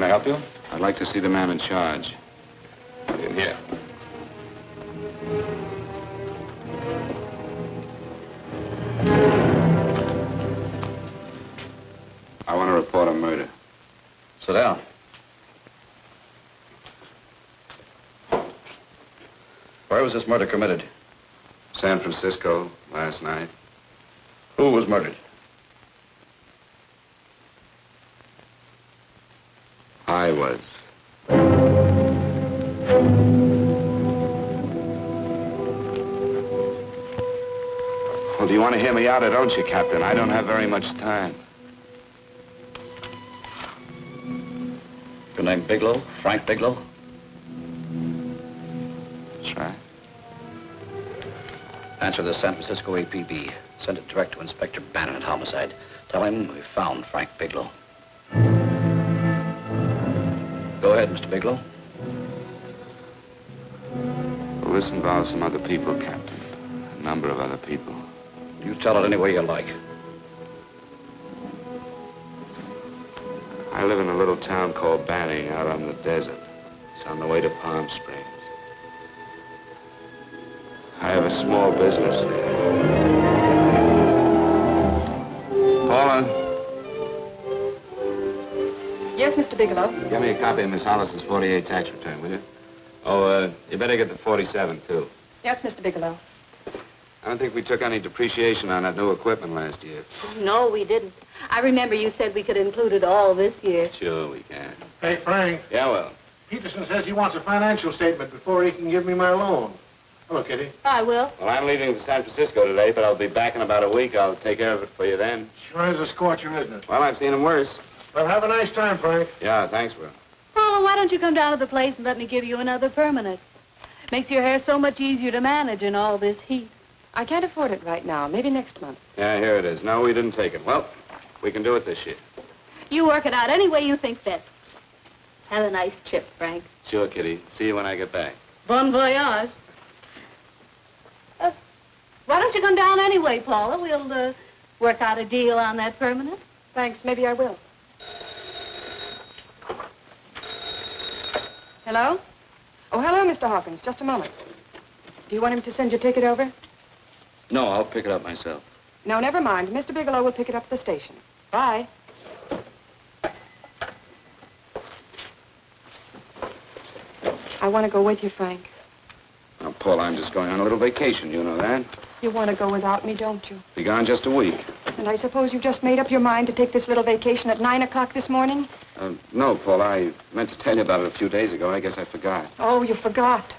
I help you? I'd like to see the man in charge. He's in here. I want to report a murder. Sit down. Where was this murder committed? San Francisco, last night. Who was murdered? I was. Well, do you want to hear me out or don't you, Captain? I don't have very much time. Your name Bigelow? Frank Bigelow? That's right. Answer the San Francisco APB. Send it direct to Inspector Bannon at Homicide. Tell him we found Frank Bigelow. Go ahead, Mr. Bigelow. Well, this involves some other people, Captain. A number of other people. You tell it any way you like. I live in a little town called Banning out on the desert. It's on the way to Palm Springs. I have a small business there. Paula, Yes, Mr. Bigelow. give me a copy of Miss Hollis's 48 tax return, will you? Oh, you better get the 47, too. Yes, Mr. Bigelow. I don't think we took any depreciation on that new equipment last year. No, we didn't. I remember you said we could include it all this year. Sure we can. Hey, Frank. Yeah, well. Peterson says he wants a financial statement before he can give me my loan. Hello, Kitty. I will. Well, I'm leaving for San Francisco today, but I'll be back in about a week. I'll take care of it for you then. Sure is a scorcher, isn't it? Well, I've seen him worse. Well, have a nice time, Frank. Yeah, thanks, Will. Paula, why don't you come down to the place and let me give you another permanent? Makes your hair so much easier to manage in all this heat. I can't afford it right now. Maybe next month. Yeah, here it is. No, we didn't take it. Well, we can do it this year. You work it out any way you think fit. Have a nice trip, Frank. Sure, Kitty. See you when I get back. Bon voyage. Why don't you come down anyway, Paula? We'll work out a deal on that permanent. Thanks. Maybe I will. Hello? Oh, hello, Mr. Hawkins. Just a moment. Do you want him to send your ticket over? No, I'll pick it up myself. No, never mind. Mr. Bigelow will pick it up at the station. Bye. I want to go with you, Frank. Now, Paul, I'm just going on a little vacation. You know that? You want to go without me, don't you? Be gone just a week. And I suppose you've just made up your mind to take this little vacation at 9 o'clock this morning? No, Paul, I meant to tell you about it a few days ago. I guess I forgot. Oh, you forgot.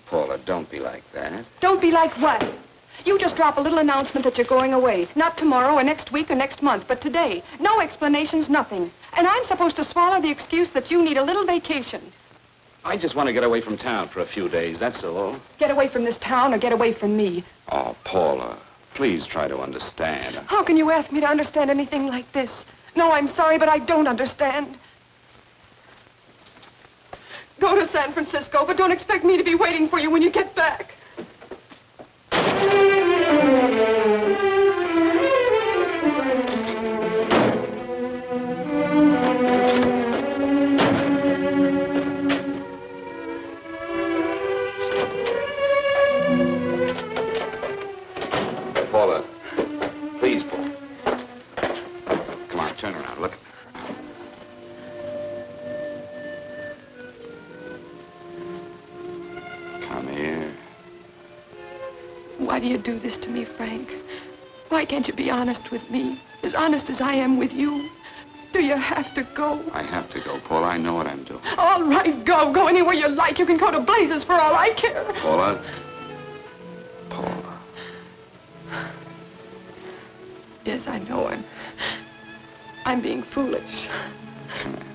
Paula, don't be like that. Don't be like what? You just drop a little announcement that you're going away. Not tomorrow or next week or next month, but today. No explanations, nothing. And I'm supposed to swallow the excuse that you need a little vacation. I just want to get away from town for a few days, that's all. Get away from this town or get away from me. Oh, Paula, please try to understand. How can you ask me to understand anything like this? No, I'm sorry, but I don't understand. Go to San Francisco, but don't expect me to be waiting for you when you get back. Paula, please, Paul. Come on, turn around, look. Come here. Why do you do this to me, Frank? Why can't you be honest with me? As honest as I am with you? Do you have to go? I have to go, Paula. I know what I'm doing. All right, go. Go anywhere you like. You can go to blazes for all I care. Paula. Paula. Yes, I know. I'm being foolish. Come here.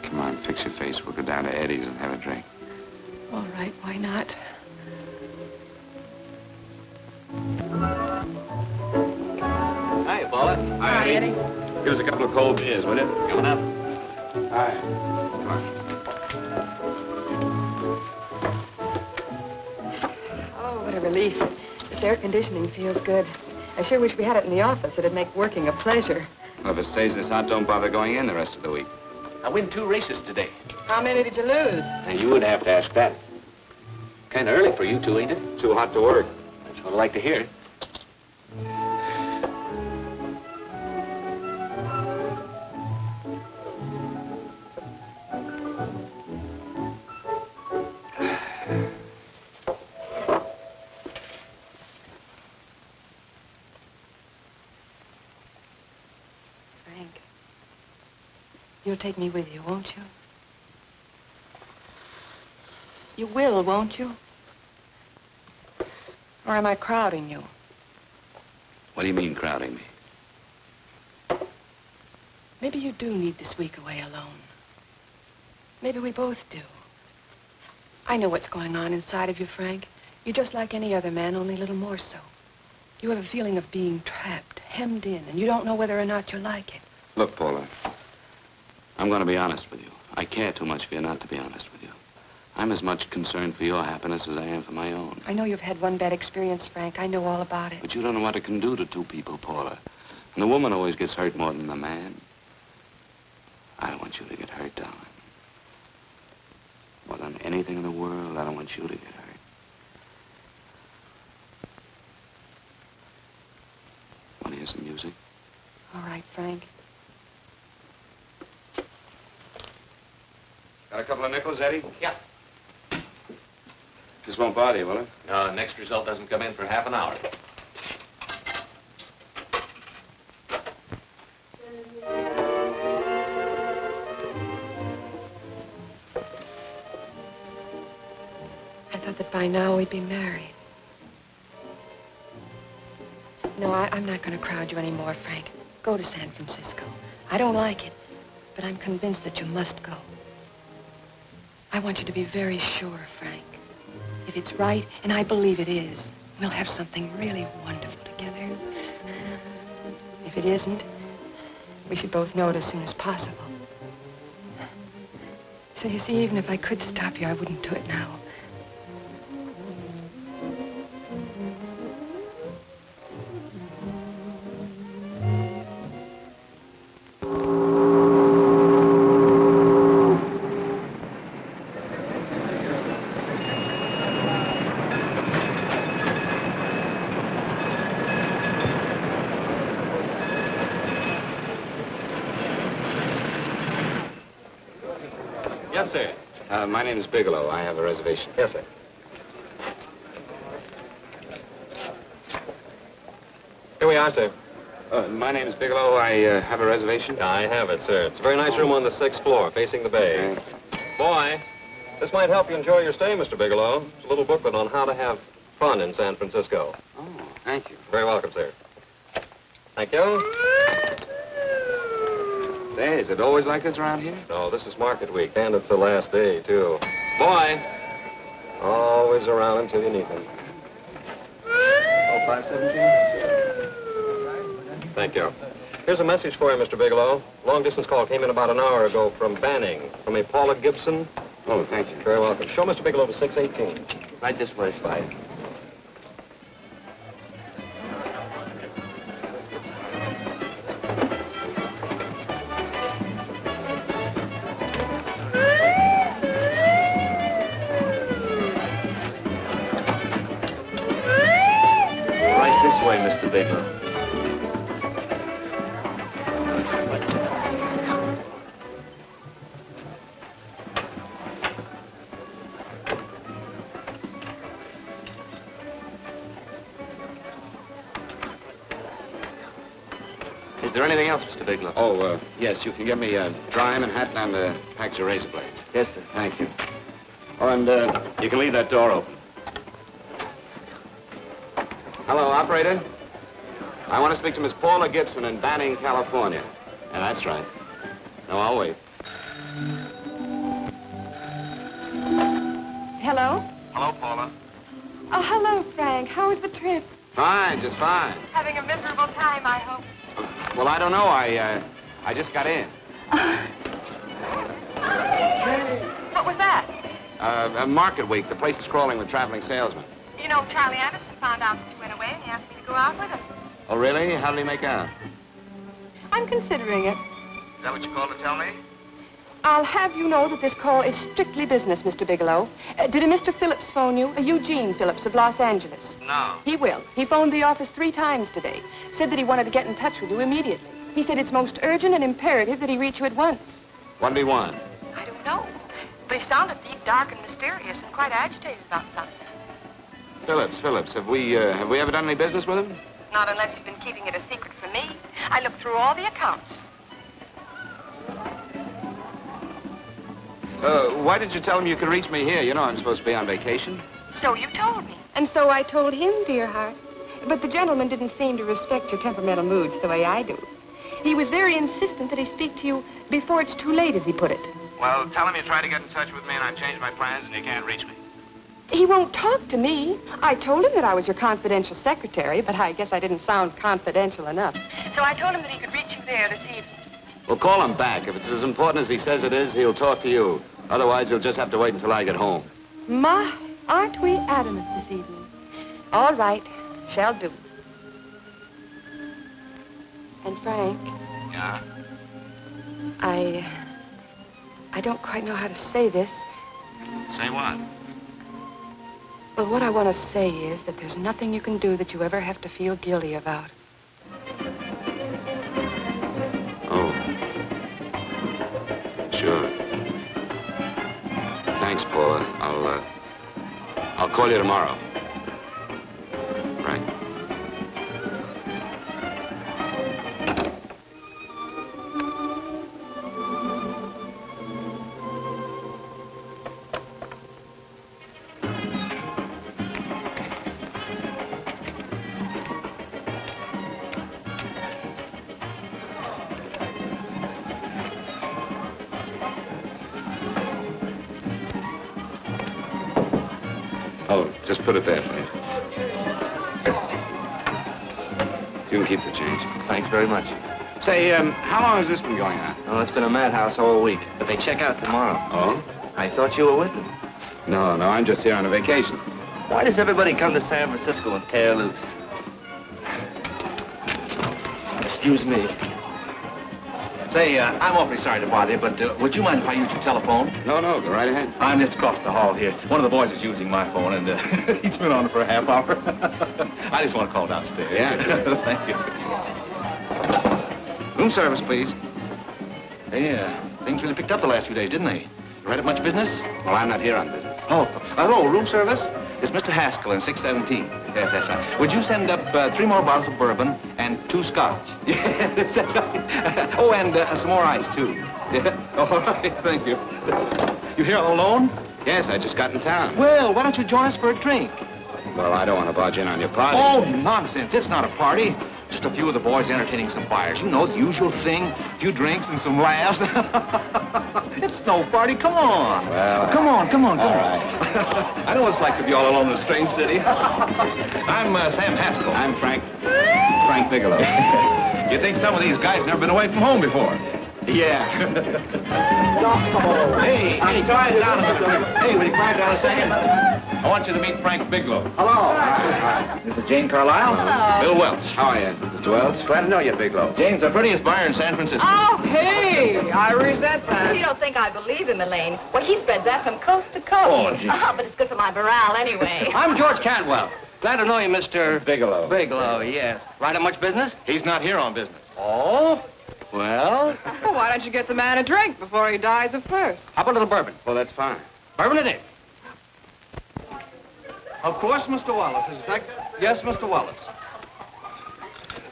Come on, fix your face. We'll go down to Eddie's and have a drink. All right, why not? Hi, Paula. Hi, Eddie. Give us a couple of cold beers, will you? Coming up. Hi. Come on. relief. This air conditioning feels good. I sure wish we had it in the office. It'd make working a pleasure. Well, if it stays this hot, don't bother going in the rest of the week. I win 2 races today. How many did you lose? Now, you would have to ask that. Kind of early for you two, ain't it? Too hot to work. That's what I like to hear. Frank, you'll take me with you, won't you? You will, won't you? Or am I crowding you? What do you mean, crowding me? Maybe you do need this week away alone. Maybe we both do. I know what's going on inside of you, Frank. You're just like any other man, only a little more so. You have a feeling of being trapped, hemmed in, and you don't know whether or not you like it. Look, Paula, I'm going to be honest with you. I care too much for you not to be honest with you. I'm as much concerned for your happiness as I am for my own. I know you've had one bad experience, Frank. I know all about it. But you don't know what it can do to two people, Paula. And the woman always gets hurt more than the man. I don't want you to get hurt, darling. More than anything in the world, I don't want you to get hurt. Want to hear some music? All right, Frank. Got a couple of nickels, Eddie? Yeah. This won't bother you, will it? Next result doesn't come in for half an hour. I thought that by now we'd be married. No, I'm not going to crowd you anymore, Frank. Go to San Francisco. I don't like it, but I'm convinced that you must go. I want you to be very sure, Frank. If it's right, and I believe it is, we'll have something really wonderful together. If it isn't, we should both know it as soon as possible. So you see, even if I could stop you, I wouldn't do it now. Yes, sir. My name is Bigelow. I have a reservation. Yes, sir. Here we are, sir. My name is Bigelow. I have a reservation. I have it, sir. It's a very nice room on the 6th floor, facing the bay. Boy, this might help you enjoy your stay, Mr. Bigelow. It's a little booklet on how to have fun in San Francisco. Oh, thank you. Very welcome, sir. Thank you. Say, is it always like this around here? No, this is market week, and it's the last day, too. Boy, always around until you need him. Oh, 517? Thank you. Here's a message for you, Mr. Bigelow. Long-distance call came in about an hour ago from Banning, from a Paula Gibson. Oh, thank you. Very welcome. Show Mr. Bigelow to 618. Right this way, Slide. Right this way, Mr. Bigelow. Is there anything else, Mr. Bigelow? Oh, yes. You can get me a dry Manhattan and a package of razor blades. Yes, sir. Thank you. Oh, and you can leave that door open. Hello, operator. I want to speak to Miss Paula Gibson in Banning, California. Yeah, that's right. No, I'll wait. Hello? Hello, Paula. Oh, hello, Frank. How was the trip? Fine, just fine. Having a miserable time, I hope. Well, I don't know. I just got in. What was that? Market week. The place is crawling with traveling salesmen. You know, Charlie Anderson found out that you went away and he asked me to go out with him. Oh, really? How did he make out? I'm considering it. Is that what you called to tell me? I'll have you know that this call is strictly business, Mr. Bigelow. Did a Mr. Phillips phone you? Eugene Phillips of Los Angeles. No. He will. He phoned the office 3 times today. Said that he wanted to get in touch with you immediately. He said it's most urgent and imperative that he reach you at once. What did he want? I don't know. But he sounded deep, dark, and mysterious and quite agitated about something. Phillips. Have we ever done any business with him? Not unless you've been keeping it a secret from me. I looked through all the accounts. Why didn't you tell him you could reach me here? You know I'm supposed to be on vacation. So you told me. And so I told him, dear heart. But the gentleman didn't seem to respect your temperamental moods the way I do. He was very insistent that he speak to you before it's too late, as he put it. Well, tell him you tried to get in touch with me and I've changed my plans and you can't reach me. He won't talk to me. I told him that I was your confidential secretary, but I guess I didn't sound confidential enough. So I told him that he could reach you there this evening. Well, call him back. If it's as important as he says it is, he'll talk to you. Otherwise, he'll just have to wait until I get home. My, aren't we adamant this evening? All right, shall do. And Frank, Yeah? I don't quite know how to say this. Say what? Well, what I want to say is that there's nothing you can do that you ever have to feel guilty about. Oh. Sure. Thanks, Paula. I'll call you tomorrow. Right. Oh, just put it there, please. You can keep the change. Thanks very much. Say, how long has this been going on? Oh, it's been a madhouse all week, but they check out tomorrow. Oh? I thought you were with them. No, I'm just here on a vacation. Why does everybody come to San Francisco and tear loose? Excuse me. Say, I'm awfully sorry to bother you, but would you mind if I use your telephone? No, go right ahead. I'm just across the hall here. One of the boys is using my phone, and he's been on it for a half hour. I just want to call downstairs. Yeah. Thank you. Room service, please. Hey, things really picked up the last few days, didn't they? You right at much business? Well, I'm not here on business. Oh, hello, room service? It's Mr. Haskell in 617. Yes, that's right. Would you send up 3 more bottles of bourbon and 2 scotch? Yeah, that's right. Oh, and some more ice, too. Yeah. All right, thank you. You here all alone? Yes, I just got in town. Well, why don't you join us for a drink? Well, I don't want to barge in on your party. Oh, nonsense. It's not a party. Just a few of the boys entertaining some buyers. You know, the usual thing. A few drinks and some laughs. It's no party. Come on. Well, come on. All right. I know what it's like to be all alone in a strange city. I'm Sam Haskell. I'm Frank Bigelow. You think some of these guys never been away from home before? Yeah. Hey, quiet down a minute. Hey, will you quiet down a second? I want you to meet Frank Bigelow. Hello. This is Jane Carlisle. Hello. Bill Welch. How are you, Mr. Wells? Glad to know you, Bigelow. Jane's the prettiest buyer in San Francisco. Oh, hey, I resent that. You don't think I believe him, Elaine? Well, he spreads that from coast to coast. Oh, gee. But it's good for my morale anyway. I'm George Cantwell. Glad to know you, Mr. Bigelow. Bigelow, yes. Right at much business? He's not here on business. Oh? Well, Why don't you get the man a drink before he dies of thirst? how about a little bourbon? Well, that's fine. Bourbon it is. Of course, Mr. Wallace. In fact, yes, Mr. Wallace.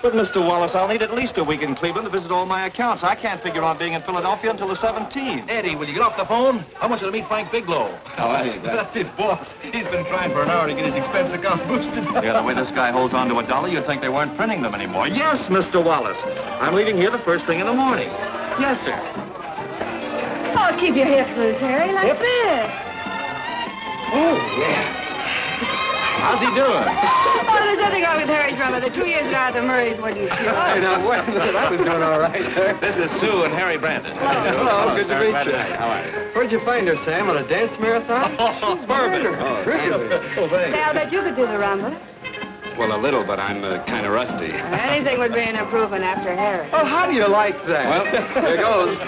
But, Mr. Wallace, I'll need at least a week in Cleveland to visit all my accounts. I can't figure on being in Philadelphia until the 17th. Eddie, will you get off the phone? I want you to meet Frank Bigelow. How are you? That's his boss. He's been trying for an hour to get his expense account boosted. Yeah, the way this guy holds on to $1, you'd think they weren't printing them anymore. Yes, Mr. Wallace. I'm leaving here the first thing in the morning. Yes, sir. Oh, keep your hips loose, Harry, like this. Oh, yeah. How's he doing? Oh, there's nothing wrong with Harry Drummer. The 2 years ago, the Murrays wouldn't shoot. Hey, now, wait a minute. I was doing all right. This is Sue and Harry Brandis. Hello, good to meet you. How are you? Where'd you find her, Sam? On a dance marathon? Bourbon. Really? Oh, thanks. Say, I'll bet you could do the rumba. Well, a little, but I'm kind of rusty. Anything would be an improvement after Harry. Oh, how do you like that? Well, here goes.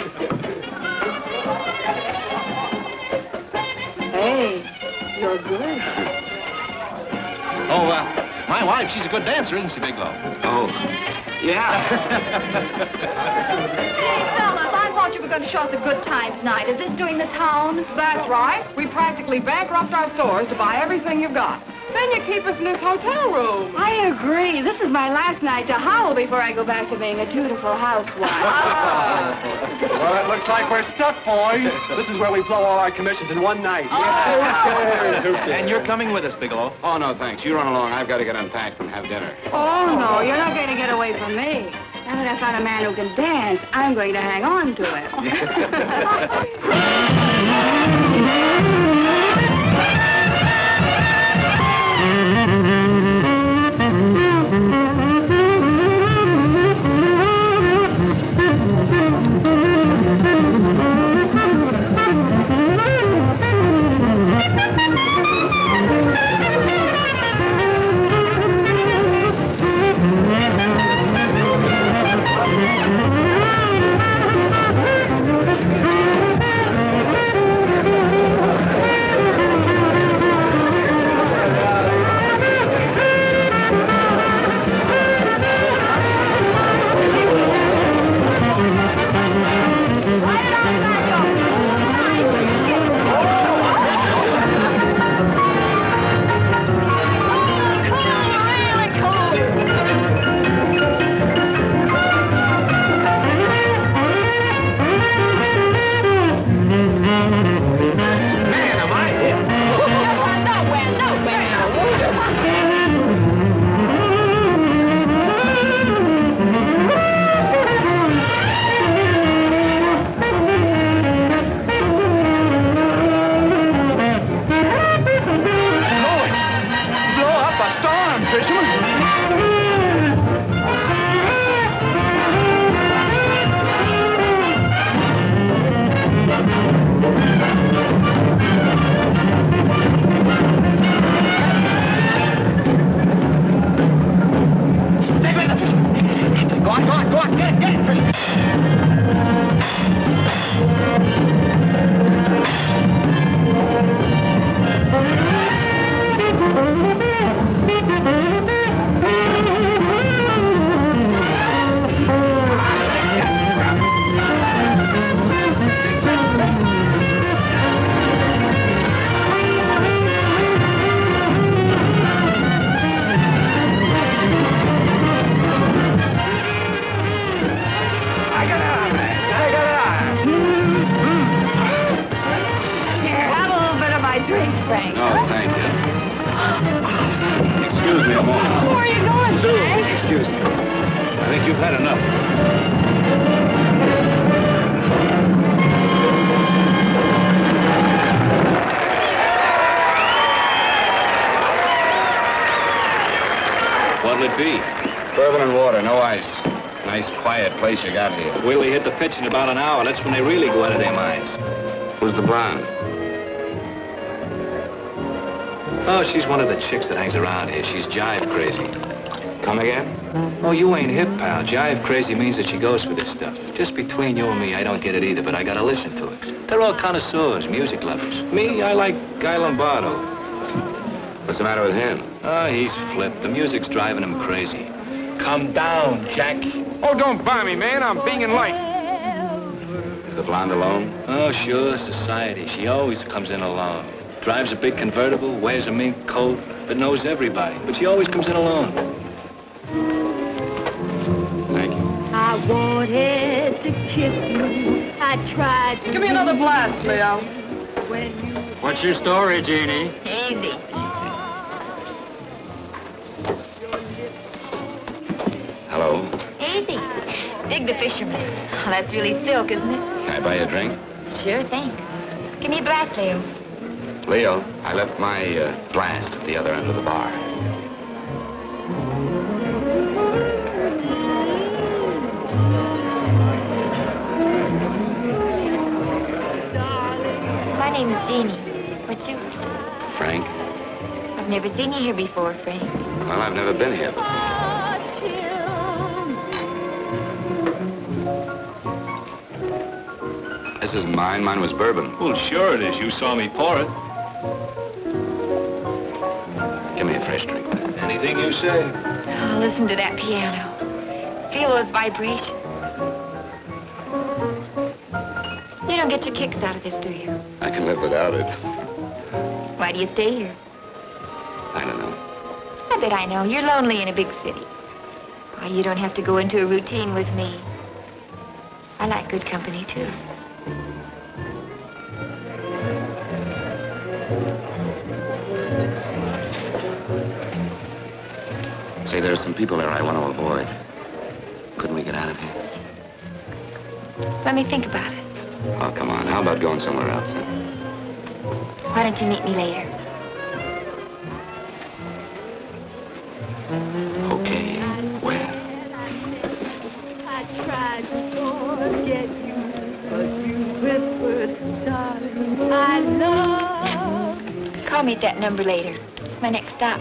Hey, you're good. Oh, my wife, she's a good dancer, isn't she, Bigelow? Oh, yeah. Fellas, I thought you were going to show us a good time tonight. Is this doing the town? That's right. We practically bankrupt our stores to buy everything you've got. Then you keep us in this hotel room. I agree. This is my last night to howl before I go back to being a dutiful housewife. Well, it looks like we're stuck, boys. This is where we blow all our commissions in one night. And you're coming with us, Bigelow. Oh, no, thanks. You run along. I've got to get unpacked and have dinner. Oh, no, you're not going to get away from me. Now that I found a man who can dance, I'm going to hang on to No, thank you. Excuse me a moment. Where are you going, Sue, Frank? excuse me. I think you've had enough. What'll it be? Bourbon and water, no ice. Nice, quiet place you got here. Wait till they hit the pitch in about an hour. That's when they really go out of their minds. Who's the blonde? Oh, she's one of the chicks that hangs around here. She's jive crazy. Come again? Oh, you ain't hip, pal. Jive crazy means that she goes for this stuff. Just between you and me, I don't get it either, but I gotta listen to it. They're all connoisseurs, music lovers. Me, I like Guy Lombardo. What's the matter with him? Oh, he's flipped. The music's driving him crazy. Come down, Jack. Oh, don't buy me, man. I'm being light. Is the blonde alone? Oh, sure, society. She always comes in alone. Drives a big convertible, wears a mink coat, but knows everybody. But she always comes in alone. Thank you. I wanted to kiss you. I tried to. Give me another blast, Leo. When you What's your story, Jeannie? Easy. Hello. Easy. Dig the fisherman. Oh, that's really silk, isn't it? Can I buy you a drink? Sure thing. Give me a glass, Leo. Leo, I left my blast at the other end of the bar. My name is Jeannie. What's yours? Frank? I've never seen you here before, Frank. Well, I've never been here. This isn't mine. Mine was bourbon. Well, sure it is. You saw me pour it. Give me a fresh drink. Anything you say. Oh, listen to that piano. Feel those vibrations. You don't get your kicks out of this, do you? I can live without it. Why do you stay here? I don't know. I bet I know. You're lonely in a big city. Why, you don't have to go into a routine with me. I like good company, too. Say, there are some people there I want to avoid. Couldn't we get out of here? Let me think about it. Oh, come on. How about going somewhere else, then? Why don't you meet me later? Okay. Where? I tried to forget you, but you whispered, darling, I love. Call me at that number later. It's my next stop.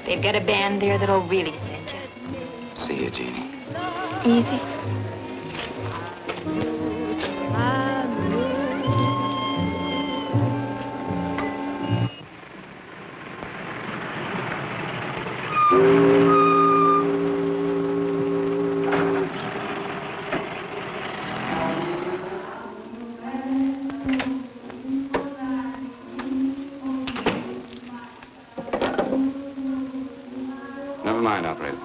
They've got a band there that'll really send you. See you, Jeannie. Easy. Never mind, operator.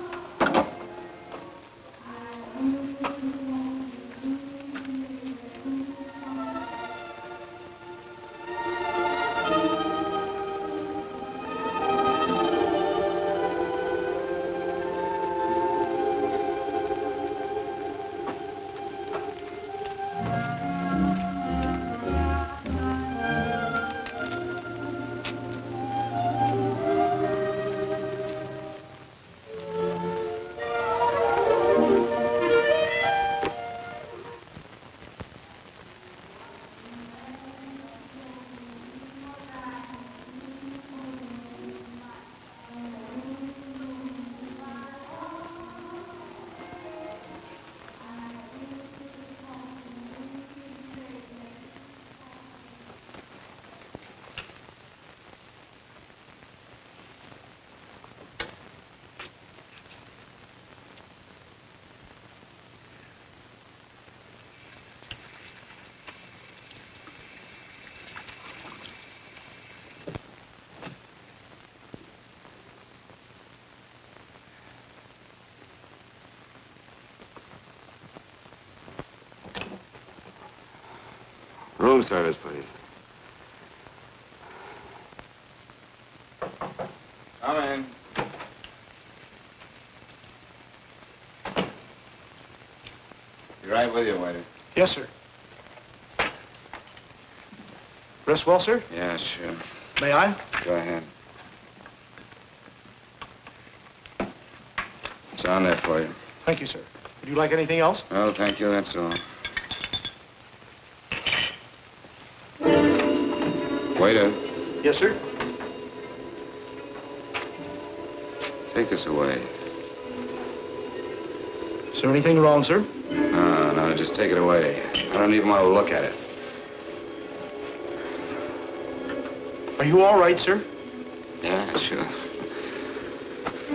Room service, please. Come in. Be right with you, waiter. Yes, sir. Rest well, sir? Yeah, sure. May I? Go ahead. It's on there for you. Thank you, sir. Would you like anything else? Oh, thank you, that's all. Waiter, Yes, sir. take this away. Is there anything wrong, sir? No, just take it away. I don't even want to look at it. Are you all right, sir? Yeah, sure.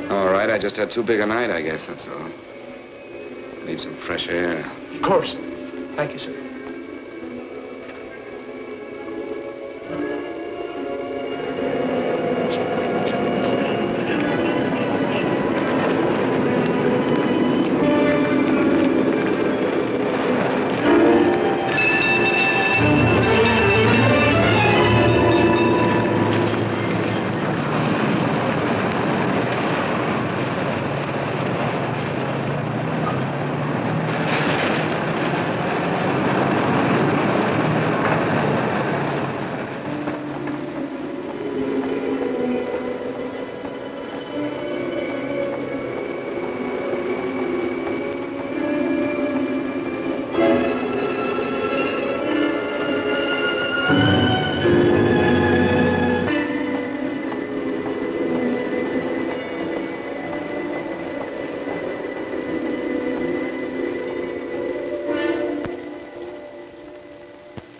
All right, I just had too big a night, I guess, that's all. Need some fresh air. Of course. Thank you, sir.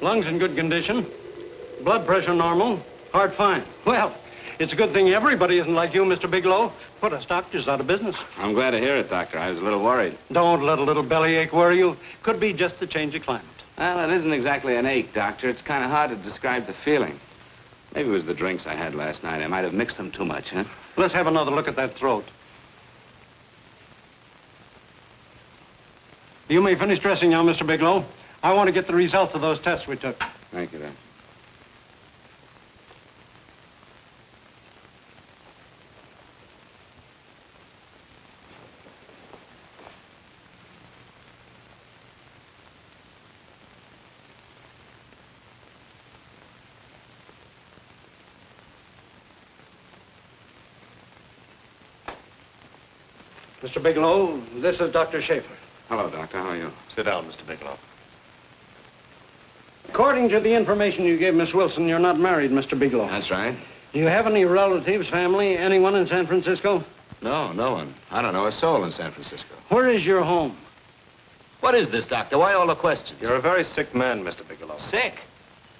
Lungs in good condition. Blood pressure normal. Heart fine. Well, it's a good thing everybody isn't like you, Mr. Bigelow. Put us doctors out of business. I'm glad to hear it, Doctor. I was a little worried. Don't let a little bellyache worry you. Could be just the change of climate. Well, it isn't exactly an ache, Doctor. It's kind of hard to describe the feeling. Maybe it was the drinks I had last night. I might have mixed them too much, huh? Let's have another look at that throat. You may finish dressing now, Mr. Bigelow. I want to get the results of those tests we took. Thank you, Doctor. Mr. Bigelow, this is Dr. Schaefer. Hello, Doctor. How are you? Sit down, Mr. Bigelow. According to the information you gave Miss Wilson, you're not married, Mr. Bigelow. That's right. Do you have any relatives, family, anyone in San Francisco? No, no one. I don't know a soul in San Francisco. Where is your home? What is this, Doctor? Why all the questions? You're a very sick man, Mr. Bigelow. Sick?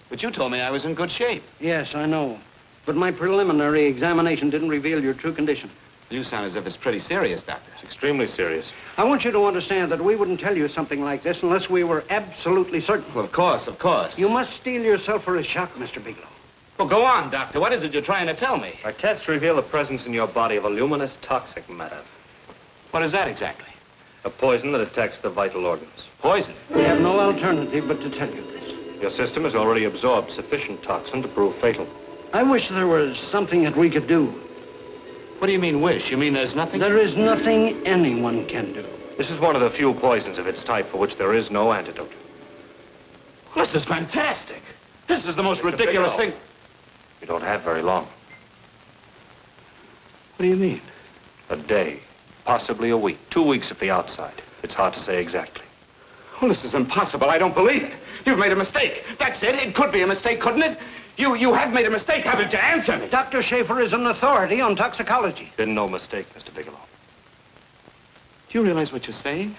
But you told me I was in good shape. Yes, I know. But my preliminary examination didn't reveal your true condition. You sound as if it's pretty serious, Doctor. It's extremely serious. I want you to understand that we wouldn't tell you something like this unless we were absolutely certain. Well, of course, of course. You must steel yourself for a shock, Mr. Bigelow. Well, go on, Doctor. What is it you're trying to tell me? Our tests reveal the presence in your body of a luminous toxic matter. What is that exactly? A poison that attacks the vital organs. Poison? We have no alternative but to tell you this. Your system has already absorbed sufficient toxin to prove fatal. I wish there was something that we could do. What do you mean, wish? You mean there's nothing? There is nothing anyone can do. This is one of the few poisons of its type for which there is no antidote. Well, this is fantastic. This is the most ridiculous thing. You don't have very long. What do you mean? A day, possibly a week, 2 weeks at the outside. It's hard to say exactly. Well, this is impossible. I don't believe it. You've made a mistake. That's it. It could be a mistake, couldn't it? You have made a mistake, haven't you? Answer me. Dr. Schaefer is an authority on toxicology. Been no mistake, Mr. Bigelow. Do you realize what you're saying?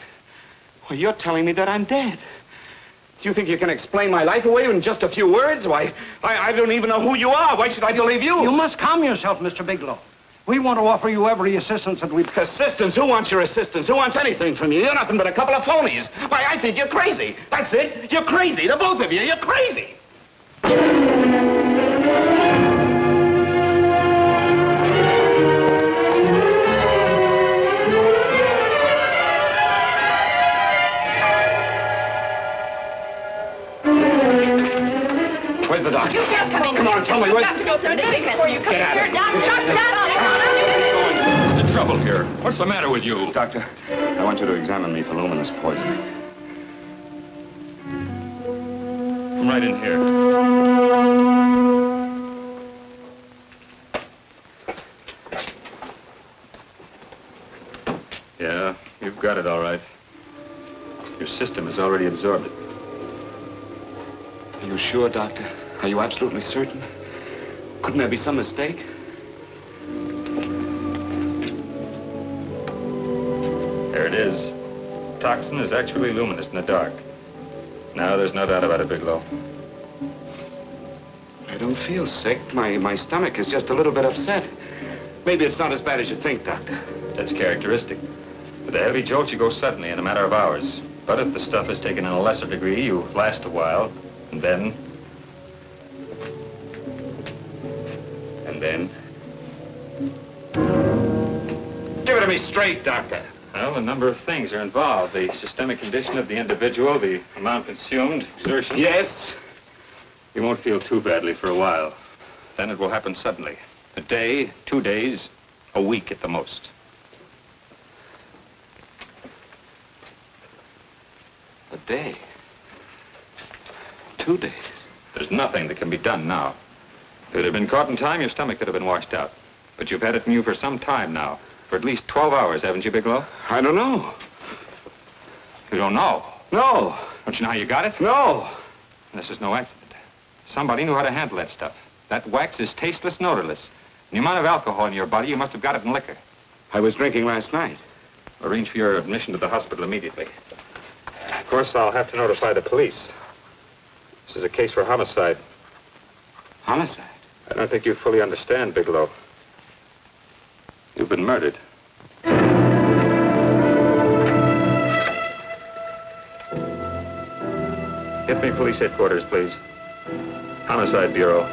Well, you're telling me that I'm dead. Do you think you can explain my life away in just a few words? Why, I don't even know who you are. Why should I believe you? You must calm yourself, Mr. Bigelow. We want to offer you every assistance that we've... Assistance? Who wants your assistance? Who wants anything from you? You're nothing but a couple of phonies. Why, I think you're crazy. That's it. You're crazy. The both of you. You're crazy. Where's the doctor? You just come in. Come on, tell me. Where's... Doctor, go through the business before you come Get out of here. here. Doctor. What's the trouble here? What's the matter with you? Doctor, I want you to examine me for luminous poisoning. Come right in here. Yeah, you've got it all right. Your system has already absorbed it. Are you sure, Doctor? Are you absolutely certain? Couldn't there be some mistake? There it is. Toxin is actually luminous in the dark. Now there's no doubt about it, Bigelow. I don't feel sick. My stomach is just a little bit upset. Maybe it's not as bad as you think, Doctor. That's characteristic. With a heavy jolt, you go suddenly in a matter of hours. But if the stuff is taken in a lesser degree, you last a while, and then... Give it to me straight, Doctor. Well, a number of things are involved. The systemic condition of the individual, the amount consumed, exertion. Yes? You won't feel too badly for a while. Then it will happen suddenly. A day, 2 days, a week at the most. A day. 2 days. There's nothing that can be done now. If it had been caught in time, your stomach could have been washed out. But you've had it in you for some time now. For at least 12 hours, haven't you, Bigelow? I don't know. You don't know? No. Don't you know how you got it? No. This is no accident. Somebody knew how to handle that stuff. That wax is tasteless and odorless. The amount of alcohol in your body, you must have got it in liquor. I was drinking last night. Arrange for your admission to the hospital immediately. Of course, I'll have to notify the police. This is a case for homicide. Homicide? I don't think you fully understand, Bigelow. You've been murdered. Get me police headquarters, please. Homicide Bureau.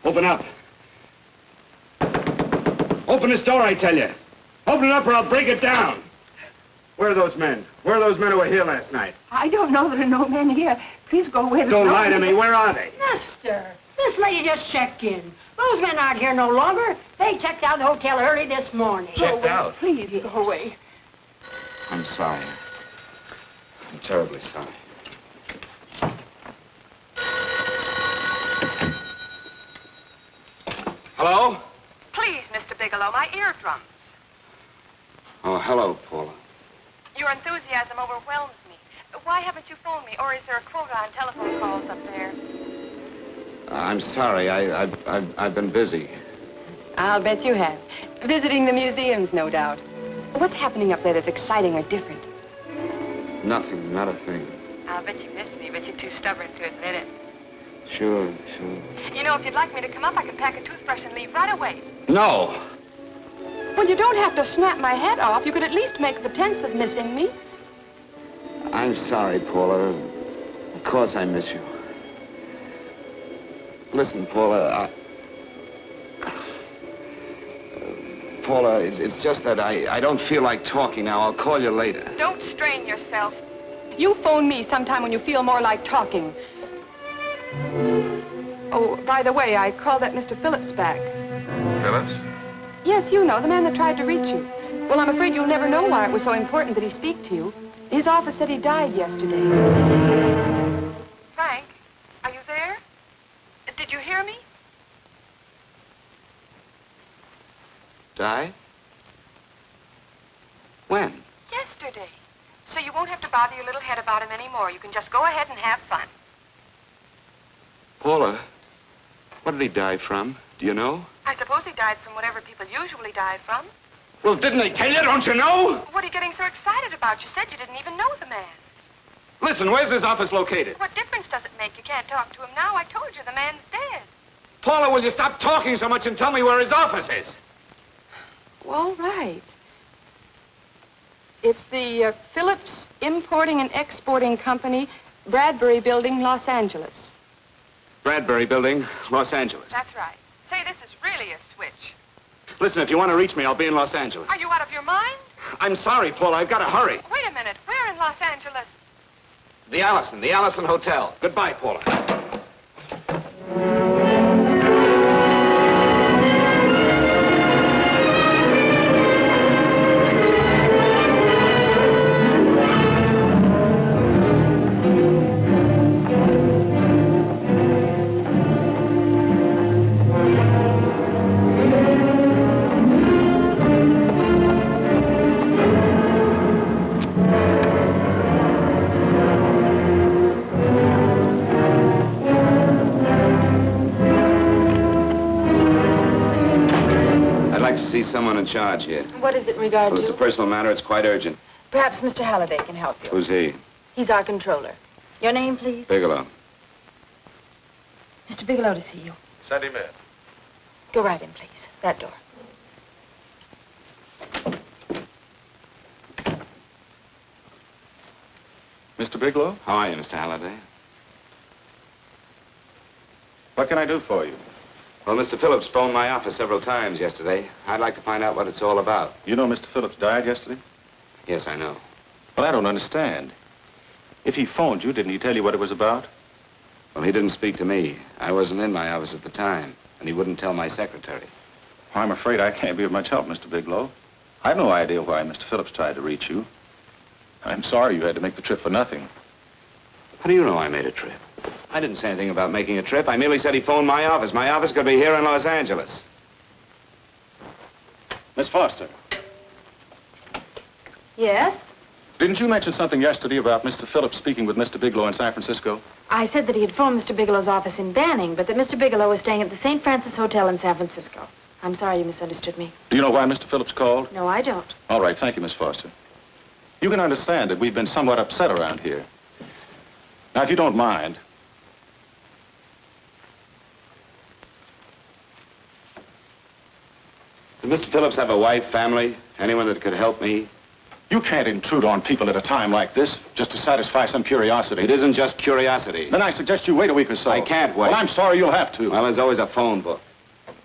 Open up. Open this door, I tell you. Open it up or I'll break it down. Where are those men? Where are those men who were here last night? I don't know. There are no men here. Please go away. Don't lie to me. Where are they? Mister, this lady just checked in. Those men aren't here no longer. They checked out the hotel early this morning. Checked out? Please go away. I'm sorry. I'm terribly sorry. Hello? Please, Mr. Bigelow, my eardrums. Oh, hello, Paula. Your enthusiasm overwhelms me. Why haven't you phoned me, or is there a quota on telephone calls up there? I'm sorry. I've been busy. I'll bet you have. Visiting the museums, no doubt. What's happening up there that's exciting or different? Nothing, not a thing. I'll bet you miss me, but you're too stubborn to admit it. Sure. You know, if you'd like me to come up, I can pack a toothbrush and leave right away. No. Well, you don't have to snap my head off. You could at least make a pretense of missing me. I'm sorry, Paula. Of course I miss you. Listen, Paula, Paula, it's just that I don't feel like talking now. I'll call you later. Don't strain yourself. You phone me sometime when you feel more like talking. Oh, by the way, I called that Mr. Phillips back. Phillips? Yes, you know, the man that tried to reach you. Well, I'm afraid you'll never know why it was so important that he speak to you. His office said he died yesterday. Frank, are you there? Did you hear me? Die? When? Yesterday. So you won't have to bother your little head about him anymore. You can just go ahead and have fun. Paula, what did he die from? Do you know? I suppose he died from whatever people usually die from. Well, didn't they tell you? Don't you know? What are you getting so excited about? You said you didn't even know the man. Listen, where's his office located? What difference does it make? You can't talk to him now. I told you the man's dead. Paula, will you stop talking so much and tell me where his office is? All right. It's the Phillips Importing and Exporting Company, Bradbury Building, Los Angeles. Bradbury Building, Los Angeles. That's right. Say, this is really a switch. Listen, if you want to reach me, I'll be in Los Angeles. Are you out of your mind? I'm sorry, Paula. I've got to hurry. Wait a minute. Where in Los Angeles? The Allison Hotel. Goodbye, Paula. Someone in charge here. What is it in regard Well, it's a personal matter. It's quite urgent. Perhaps Mr. Halliday can help you. Who's he? He's our controller. Your name, please? Bigelow. Mr. Bigelow to see you. Send him in. Go right in, please. That door. Mr. Bigelow? How are you, Mr. Halliday? What can I do for you? Well, Mr. Phillips phoned my office several times yesterday. I'd like to find out what it's all about. You know Mr. Phillips died yesterday? Yes, I know. Well, I don't understand. If he phoned you, didn't he tell you what it was about? Well, he didn't speak to me. I wasn't in my office at the time, and he wouldn't tell my secretary. Well, I'm afraid I can't be of much help, Mr. Bigelow. I've no idea why Mr. Phillips tried to reach you. I'm sorry you had to make the trip for nothing. How do you know I made a trip? I didn't say anything about making a trip. I merely said he phoned my office. My office could be here in Los Angeles. Miss Foster, Yes? didn't you mention something yesterday about Mr. Phillips speaking with Mr. Bigelow in San Francisco? I said that he had phoned Mr. Bigelow's office in Banning, but that Mr. Bigelow was staying at the St. Francis Hotel in San Francisco. I'm sorry you misunderstood me. Do you know why Mr. Phillips called? No, I don't. All right, thank you, Miss Foster. You can understand that we've been somewhat upset around here. Now, if you don't mind, Does Mr. Phillips have a wife, family, anyone that could help me? you can't intrude on people at a time like this just to satisfy some curiosity. It isn't just curiosity. Then I suggest you wait a week or so. I can't wait. Well, I'm sorry you'll have to. Well, there's always a phone book.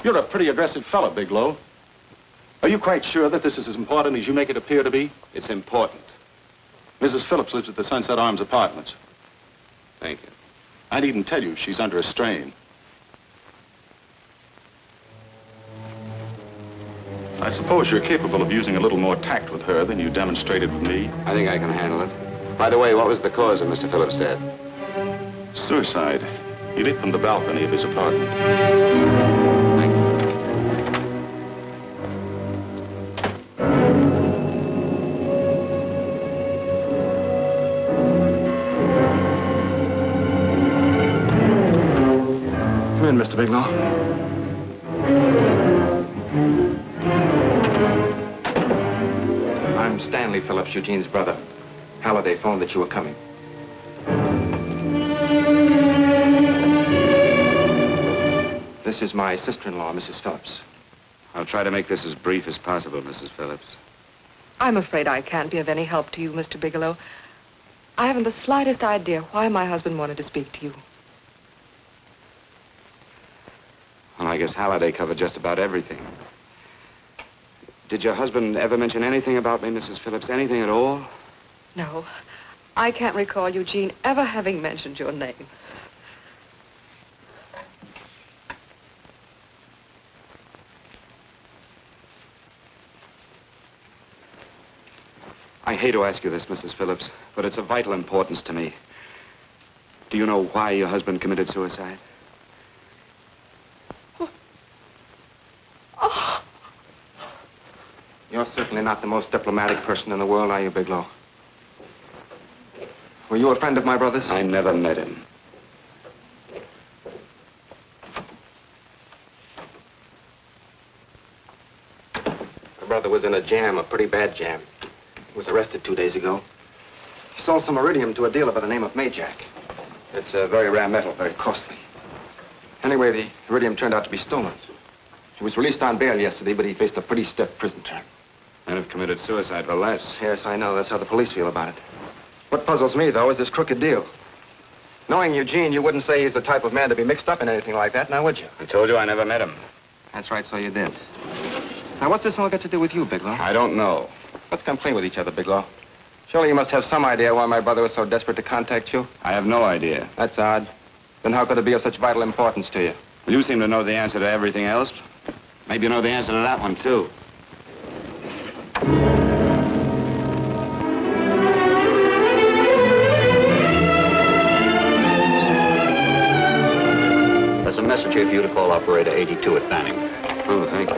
You're a pretty aggressive fellow, Bigelow. Are you quite sure that this is as important as you make it appear to be? It's important. Mrs. Phillips lives at the Sunset Arms Apartments. Thank you. I needn't tell you she's under a strain. I suppose you're capable of using a little more tact with her than you demonstrated with me. I think I can handle it. By the way, what was the cause of Mr. Phillips' death? Suicide. He leaped from the balcony of his apartment. Come in, Mr. Bigelow. I'm Stanley Phillips, Eugene's brother. Halliday phoned that you were coming. This is my sister-in-law, Mrs. Phillips. I'll try to make this as brief as possible, Mrs. Phillips. I'm afraid I can't be of any help to you, Mr. Bigelow. I haven't the slightest idea why my husband wanted to speak to you. I guess Halliday covered just about everything. Did your husband ever mention anything about me, Mrs. Phillips? Anything at all? No, I can't recall Eugene ever having mentioned your name. I hate to ask you this, Mrs. Phillips, but it's of vital importance to me. Do you know why your husband committed suicide? You're certainly not the most diplomatic person in the world, are you, Bigelow? Were you a friend of my brother's? I never met him. My brother was in a jam, a pretty bad jam. He was arrested 2 days ago. He sold some iridium to a dealer by the name of Majak. It's a very rare metal, very costly. Anyway, the iridium turned out to be stolen. He was released on bail yesterday, but he faced a pretty stiff prison term. And have committed suicide for less. Yes, I know. That's how the police feel about it. What puzzles me, though, is this crooked deal. Knowing Eugene, you wouldn't say he's the type of man to be mixed up in anything like that, now would you? I told you I never met him. That's right, so you did. Now, what's this all got to do with you, Bigelow? I don't know. Let's come clean with each other, Bigelow. Surely you must have some idea why my brother was so desperate to contact you. I have no idea. That's odd. Then how could it be of such vital importance to you? Well, you seem to know the answer to everything else. Maybe you know the answer to that one, too. There's a message here for you to call operator 82 at Banning. Oh, thank you.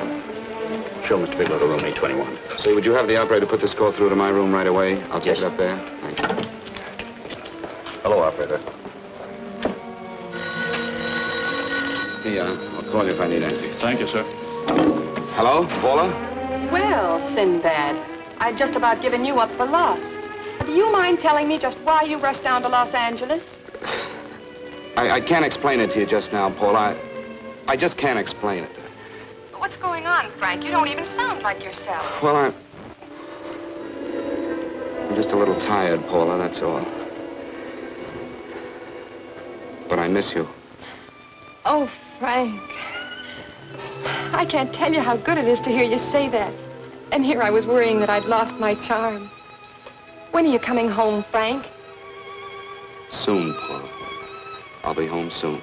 Show Mr. Bigelow to room 821. Say, would you have the operator put this call through to my room right away? I'll take it up there. Thank you. Hello, operator. Here you are. I'll call you if I need anything. Thank you, sir. Hello, Paula? Well, Sinbad, I'd just about given you up for lost. Do you mind telling me just why you rushed down to Los Angeles? I can't explain it to you just now, Paula. I just can't explain it. What's going on, Frank? You don't even sound like yourself. Well, I'm just a little tired, Paula, that's all. But I miss you. Oh, Frank. I can't tell you how good it is to hear you say that. And here I was worrying that I'd lost my charm. When are you coming home, Frank? Soon, Paula. I'll be home soon.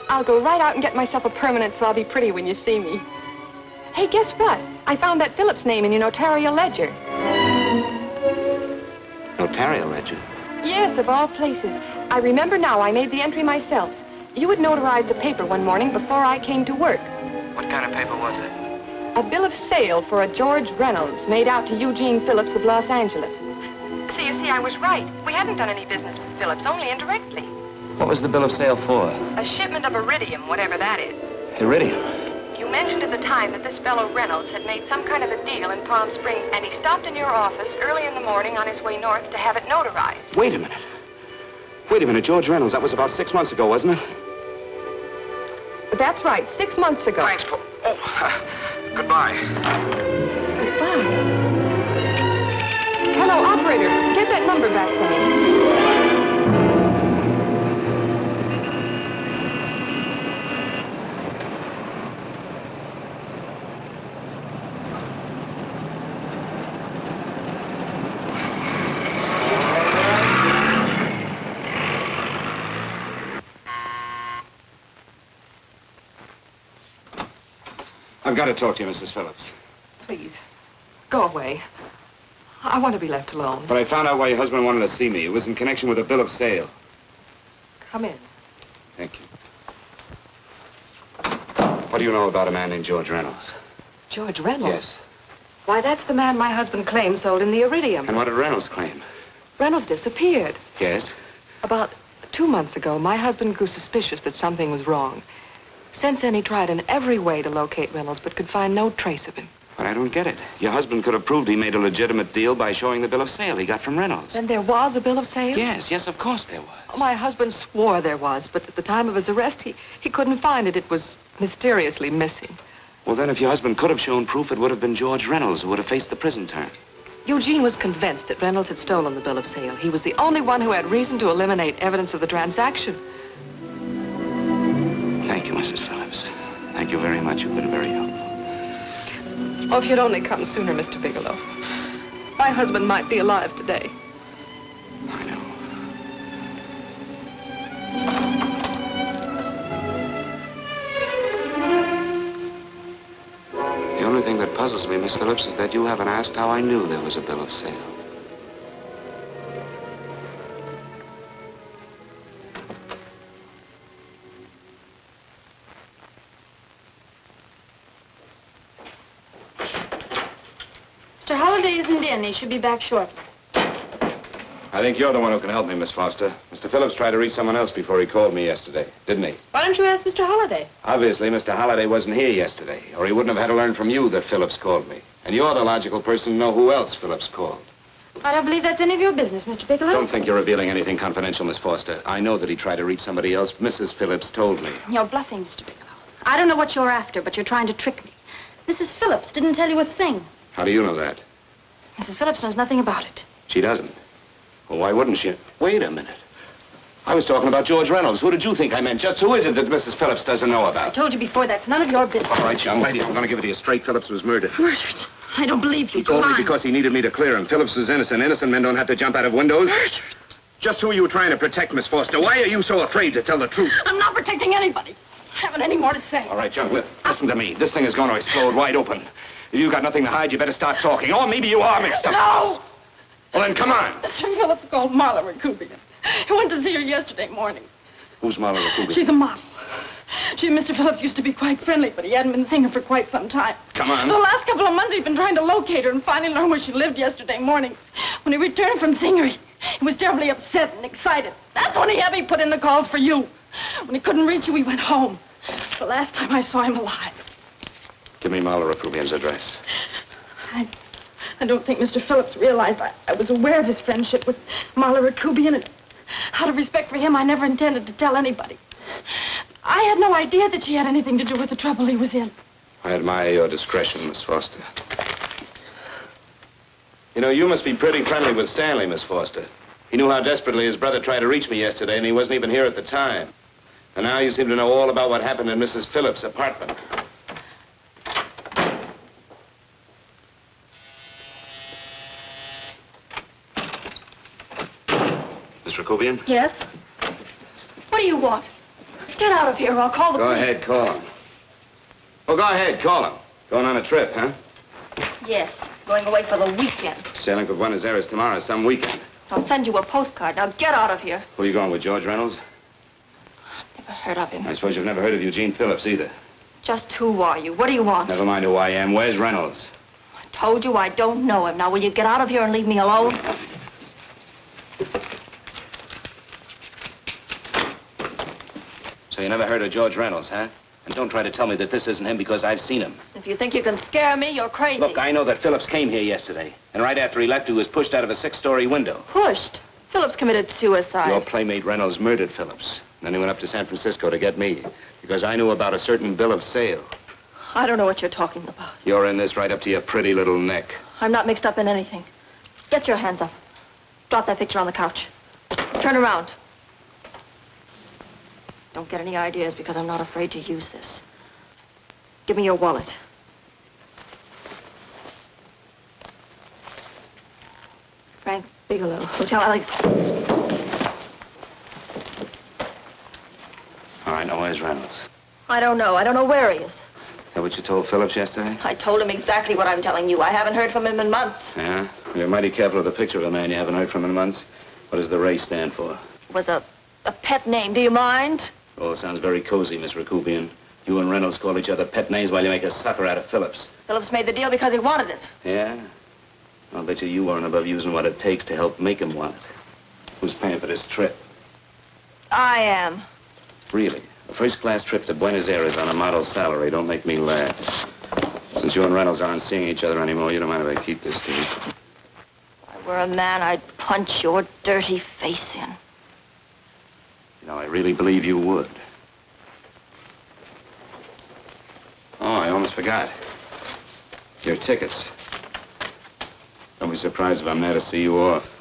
I'll go right out and get myself a permanent so I'll be pretty when you see me. Hey, guess what? I found that Phillips name in your notarial ledger. Notarial ledger? Yes, of all places. I remember now I made the entry myself. You had notarized a paper one morning before I came to work. What kind of paper was it? A bill of sale for a George Reynolds made out to Eugene Phillips of Los Angeles. So you see, I was right. We hadn't done any business with Phillips, only indirectly. What was the bill of sale for? A shipment of iridium, whatever that is. Iridium. You mentioned at the time that this fellow Reynolds had made some kind of a deal in Palm Springs, and he stopped in your office early in the morning on his way north to have it notarized. Wait a minute. Wait a minute, George Reynolds. That was about 6 months ago, wasn't it? That's right, 6 months ago. Thanks, Paul. Oh, goodbye. Goodbye. Hello, operator. Get that number back for me. I've got to talk to you, Mrs. Phillips. Please, go away. I want to be left alone. But I found out why your husband wanted to see me. It was in connection with a bill of sale. Come in. Thank you. What do you know about a man named George Reynolds? George Reynolds? Yes. Why, that's the man my husband claimed sold him the iridium. And what did Reynolds claim? Reynolds disappeared. Yes? About 2 months ago, my husband grew suspicious that something was wrong. Since then, he tried in every way to locate Reynolds, but could find no trace of him. But I don't get it. Your husband could have proved he made a legitimate deal by showing the bill of sale he got from Reynolds. Then there was a bill of sale? Yes, of course there was. My husband swore there was, but at the time of his arrest, he couldn't find it. It was mysteriously missing. Well, then, if your husband could have shown proof, it would have been George Reynolds who would have faced the prison term. Eugene was convinced that Reynolds had stolen the bill of sale. He was the only one who had reason to eliminate evidence of the transaction. Thank you, Mrs. Thank you very much. You've been very helpful. Oh, if you'd only come sooner, Mr. Bigelow. My husband might be alive today. I know. The only thing that puzzles me, Miss Phillips, is that you haven't asked how I knew there was a bill of sale. Mr. Holliday isn't in. He should be back shortly. I think you're the one who can help me, Miss Foster. Mr. Phillips tried to reach someone else before he called me yesterday, didn't he? Why don't you ask Mr. Holliday? Obviously, Mr. Holliday wasn't here yesterday, or he wouldn't have had to learn from you that Phillips called me. And you're the logical person to know who else Phillips called. I don't believe that's any of your business, Mr. Bigelow. Don't think you're revealing anything confidential, Miss Foster. I know that he tried to reach somebody else. Mrs. Phillips told me. You're bluffing, Mr. Bigelow. I don't know what you're after, but you're trying to trick me. Mrs. Phillips didn't tell you a thing. How do you know that? Mrs. Phillips knows nothing about it. She doesn't. Well, why wouldn't she? Wait a minute. I was talking about George Reynolds. Who did you think I meant? Just who is it that Mrs. Phillips doesn't know I about? told you before, that's none of your business. All right, young lady, I'm going to give it to you straight. Phillips was murdered. Murdered? I don't believe you. He told me Lying. because he needed me to clear him. Phillips was innocent. Innocent men don't have to jump out of windows. Murdered? Just who are you trying to protect, Miss Foster? Why are you so afraid to tell the truth? I'm not protecting anybody. I haven't any more to say. All right, young lady, listen to me. This thing is going to explode wide open. If you've got nothing to hide, you better start talking. Or maybe you are mixed up. No! Well, then, come on. Mr. Phillips called Marla Rakubian. He went to see her yesterday morning. Who's Marla Rakubian? She's a model. She and Mr. Phillips used to be quite friendly, but he hadn't been seeing her for quite some time. Come on. The last couple of months, he'd been trying to locate her and finally learned where she lived yesterday morning. When he returned from seeing her, he was terribly upset and excited. That's when he had me put in the calls for you. When he couldn't reach you, he went home. The last time I saw him alive. Give me Marla Rakubian's address. I don't think Mr. Phillips realized I was aware of his friendship with Marla Rakubian, and out of respect for him, I never intended to tell anybody. I had no idea that she had anything to do with the trouble he was in. I admire your discretion, Miss Foster. You know, you must be pretty friendly with Stanley, Miss Foster. He knew how desperately his brother tried to reach me yesterday, and he wasn't even here at the time. And now you seem to know all about what happened in Mrs. Phillips' apartment. Miss Rakubian? Yes? What do you want? Get out of here or I'll call the Go police. ahead, call him. Oh, go ahead, call him. Going on a trip, huh? Yes, going away for the weekend. Sailing for Buenos Aires tomorrow, some weekend. I'll send you a postcard. Now get out of here. Who are you going with, George Reynolds? Never heard of him. I suppose you've never heard of Eugene Phillips either. Just who are you? What do you want? Never mind who I am. Where's Reynolds? I told you I don't know him. Now will you get out of here and leave me alone? So you never heard of George Reynolds, huh? And don't try to tell me that this isn't him because I've seen him. If you think you can scare me, you're crazy. Look, I know that Phillips came here yesterday. And right after he left, he was pushed out of a 6-story window. Pushed? Phillips committed suicide. Your playmate Reynolds murdered Phillips. Then he went up to San Francisco to get me. Because I knew about a certain bill of sale. I don't know what you're talking about. You're in this right up to your pretty little neck. I'm not mixed up in anything. Get your hands up. Drop that picture on the couch. Turn around. Don't get any ideas because I'm not afraid to use this. Give me your wallet. Frank Bigelow, Hotel Alex. All right, now where's Reynolds? I don't know. I don't know where he is. Is that what you told Phillips yesterday? I told him exactly what I'm telling you. I haven't heard from him in months. Yeah? You're mighty careful of the picture of a man you haven't heard from in months. What does the Ray stand for? It was a pet name. Do you mind? Oh, it sounds very cozy, Miss Rakubian. You and Reynolds call each other pet names while you make a sucker out of Phillips. Phillips made the deal because he wanted it. Yeah? I'll bet you weren't above using what it takes to help make him want it. Who's paying for this trip? I am. Really? A first-class trip to Buenos Aires on a model salary. Don't make me laugh. Since you and Reynolds aren't seeing each other anymore, you don't mind if I keep this to you. If I were a man, I'd punch your dirty face in. You know, I really believe you would. Oh, I almost forgot. Your tickets. Don't be surprised if I'm there to see you off.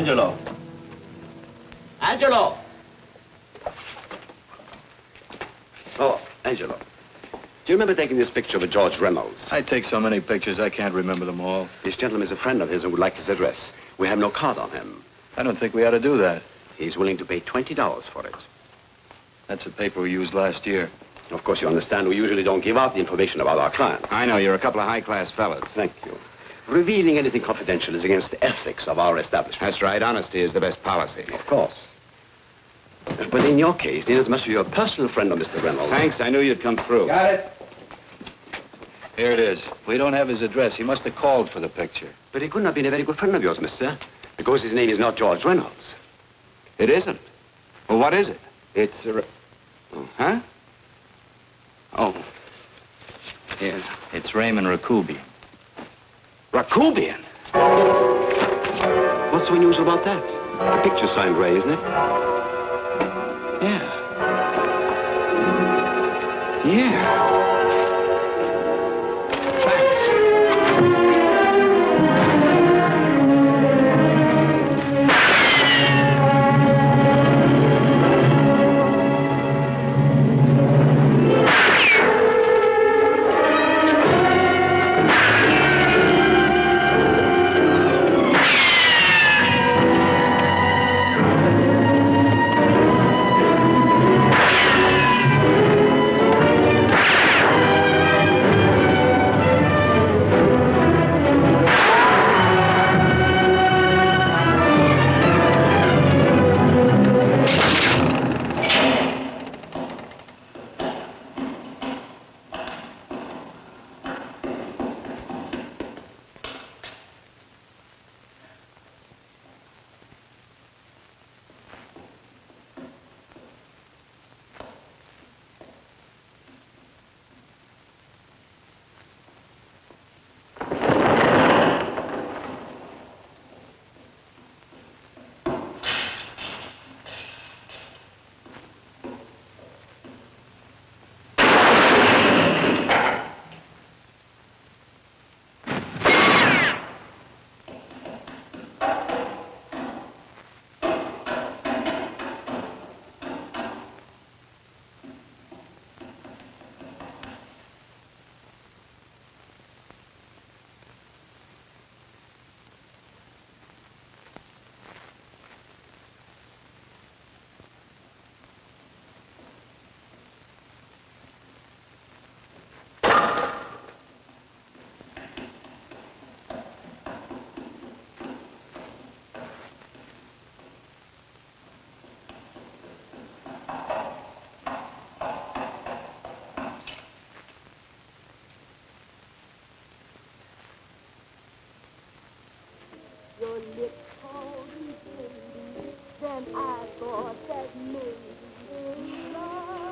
Angelo. Angelo! Oh, Angelo. Do you remember taking this picture of George Reynolds? I take so many pictures, I can't remember them all. This gentleman is a friend of his and would like his address. We have no card on him. I don't think we ought to do that. He's willing to pay $20 for it. That's the paper we used last year. Of course, you understand we usually don't give out the information about our clients. I know, you're a couple of high-class fellas. Thank you. Revealing anything confidential is against the ethics of our establishment. That's right. Honesty is the best policy. Of course. But in your case, inasmuch as you're a personal friend of Mr. Reynolds... Thanks. I knew you'd come through. Got it. Here it is. We don't have his address. He must have called for the picture. But he couldn't have been a very good friend of yours, mister, because his name is not George Reynolds. It isn't? Well, what is it? It's a... Huh? Oh. Here. It's Raymond Rakubian. Rakubian? What's so unusual about that? The picture's signed Ray, isn't it? Yeah. Your lips cold and tender, then I thought that maybe love.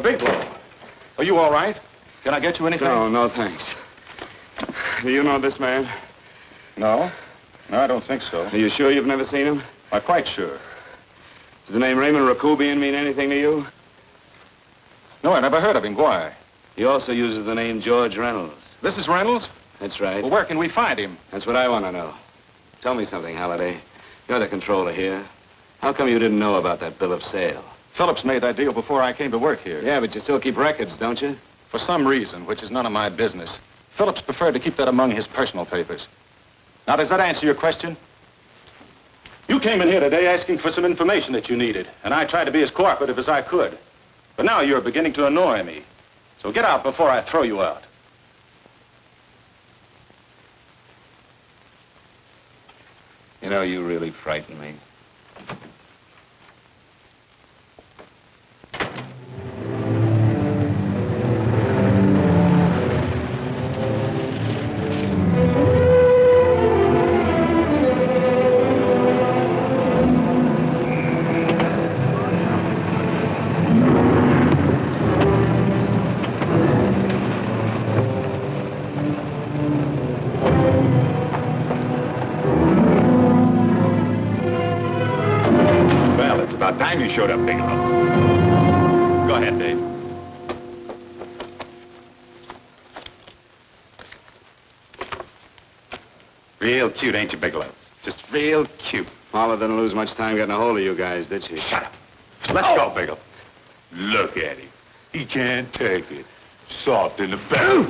Bigelow, are you all right? Can I get you anything? No, thanks. Do you know this man? No. No, I don't think so. Are you sure you've never seen him? I'm quite sure. Does the name Raymond Rakubian mean anything to you? No, I never heard of him. Why? He also uses the name George Reynolds. This is Reynolds? That's right. Well, where can we find him? That's what I want to know. Tell me something, Halliday. You're the controller here. How come you didn't know about that bill of sale? Phillips made that deal before I came to work here. Yeah, but you still keep records, don't you? For some reason, which is none of my business, Phillips preferred to keep that among his personal papers. Now, does that answer your question? You came in here today asking for some information that you needed, and I tried to be as cooperative as I could. But now you're beginning to annoy me. So get out before I throw you out. You know, you really frighten me. you showed up, Bigelow. Go ahead, Dave. Real cute, ain't you, Bigelow? Just real cute. Paula didn't lose much time getting a hold of you guys, did she? Shut up. Let's go, Bigelow. Look at him. He can't take it. Soft in the back.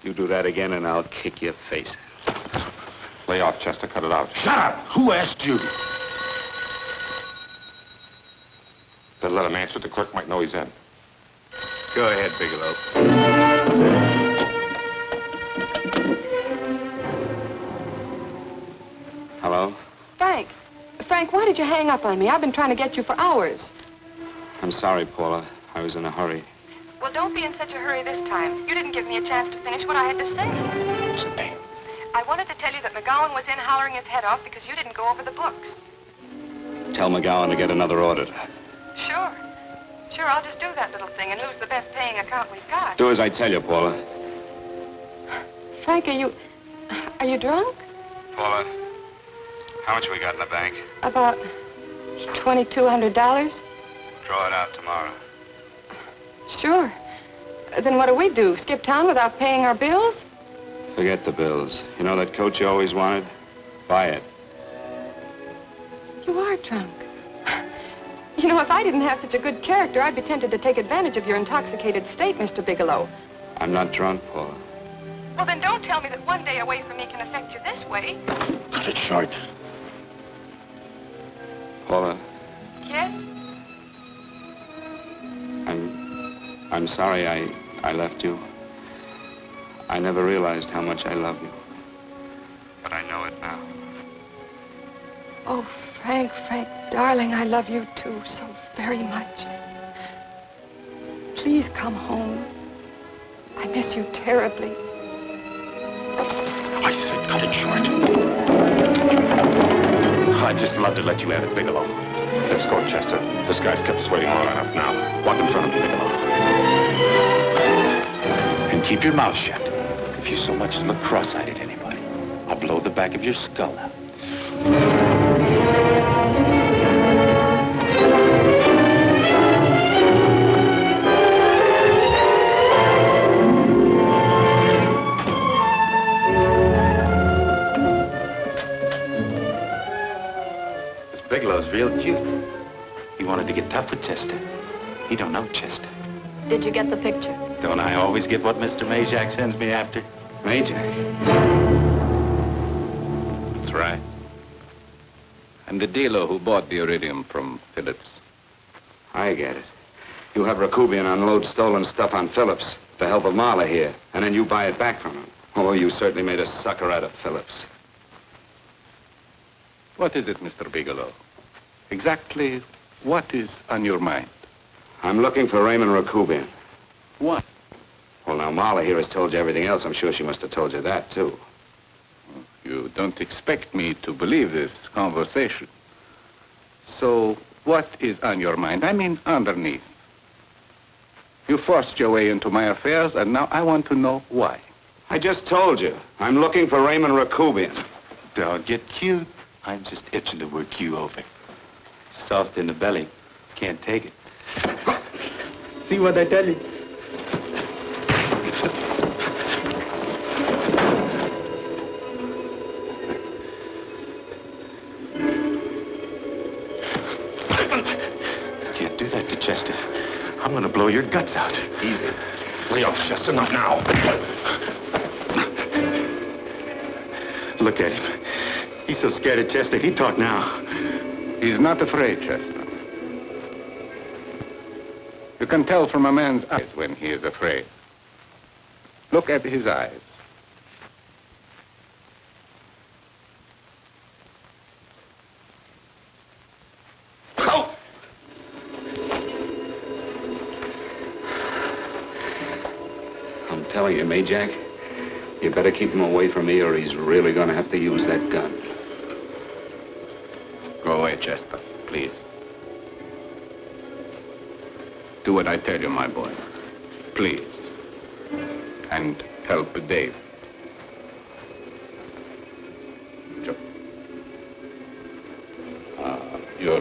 You do that again and I'll kick your face. Lay off, Chester. Cut it out. Shut up! Who asked you? Better let him answer. The clerk might know he's in. Go ahead, Bigelow. Hello? Frank. Frank, why did you hang up on me? I've been trying to get you for hours. I'm sorry, Paula. I was in a hurry. Well, don't be in such a hurry this time. You didn't give me a chance to finish what I had to say. Sit down. I wanted to tell you that McGowan was in hollering his head off because you didn't go over the books. Tell McGowan to get another auditor. Sure. Sure, I'll just do that little thing and lose the best paying account we've got. Do as I tell you, Paula. Frank, are you drunk? Paula, how much we got in the bank? About $2,200. Draw it out tomorrow. Sure. Then what do? Skip town without paying our bills? Forget the bills. You know that coat you always wanted? Buy it. You are drunk. You know, if I didn't have such a good character, I'd be tempted to take advantage of your intoxicated state, Mr. Bigelow. I'm not drunk, Paula. Well, then don't tell me that one day away from me can affect you this way. Cut it short. Paula, Yes? I'm sorry I left you. I never realized how much I love you. But I know it now. Oh, Frank, darling, I love you too so very much. Please come home. I miss you terribly. I said cut it short. I'd just love to let you have it, Bigelow. Let's go, Chester. This guy's kept us waiting long enough now. Walk in front of me, Bigelow. And keep your mouth shut. If you so much as look cross-eyed at anybody, I'll blow the back of your skull out. Bigelow's real cute. He wanted to get tough with Chester. He don't know Chester. Did you get the picture? Don't I always get what Mr. Majak sends me after? Majak? That's right. I'm the dealer who bought the iridium from Phillips. I get it. You have Rakubian unload stolen stuff on Phillips with the help of Marla here, and then you buy it back from him. Oh, you certainly made a sucker out of Phillips. What is it, Mr. Bigelow? Exactly what is on your mind? I'm looking for Raymond Rakubian. What? Well, now, Marla here has told you everything else. I'm sure she must have told you that, too. You don't expect me to believe this conversation. So, what is on your mind? I mean, underneath. You forced your way into my affairs, and now I want to know why. I just told you. I'm looking for Raymond Rakubian. Don't get cute. I'm just itching to work you over. Soft in the belly. Can't take it. See what I tell you? Can't do that to Chester. I'm gonna blow your guts out. Easy. Lay off, Chester, not now. Look at him. He's so scared of Chester, he'd talk now. He's not afraid, Chester. You can tell from a man's eyes when he is afraid. Look at his eyes. Oh! I'm telling you, Majak, you better keep him away from me or he's really going to have to use that gun. Go away, Chester, please. Do what I tell you, my boy. Please. And help Dave. You're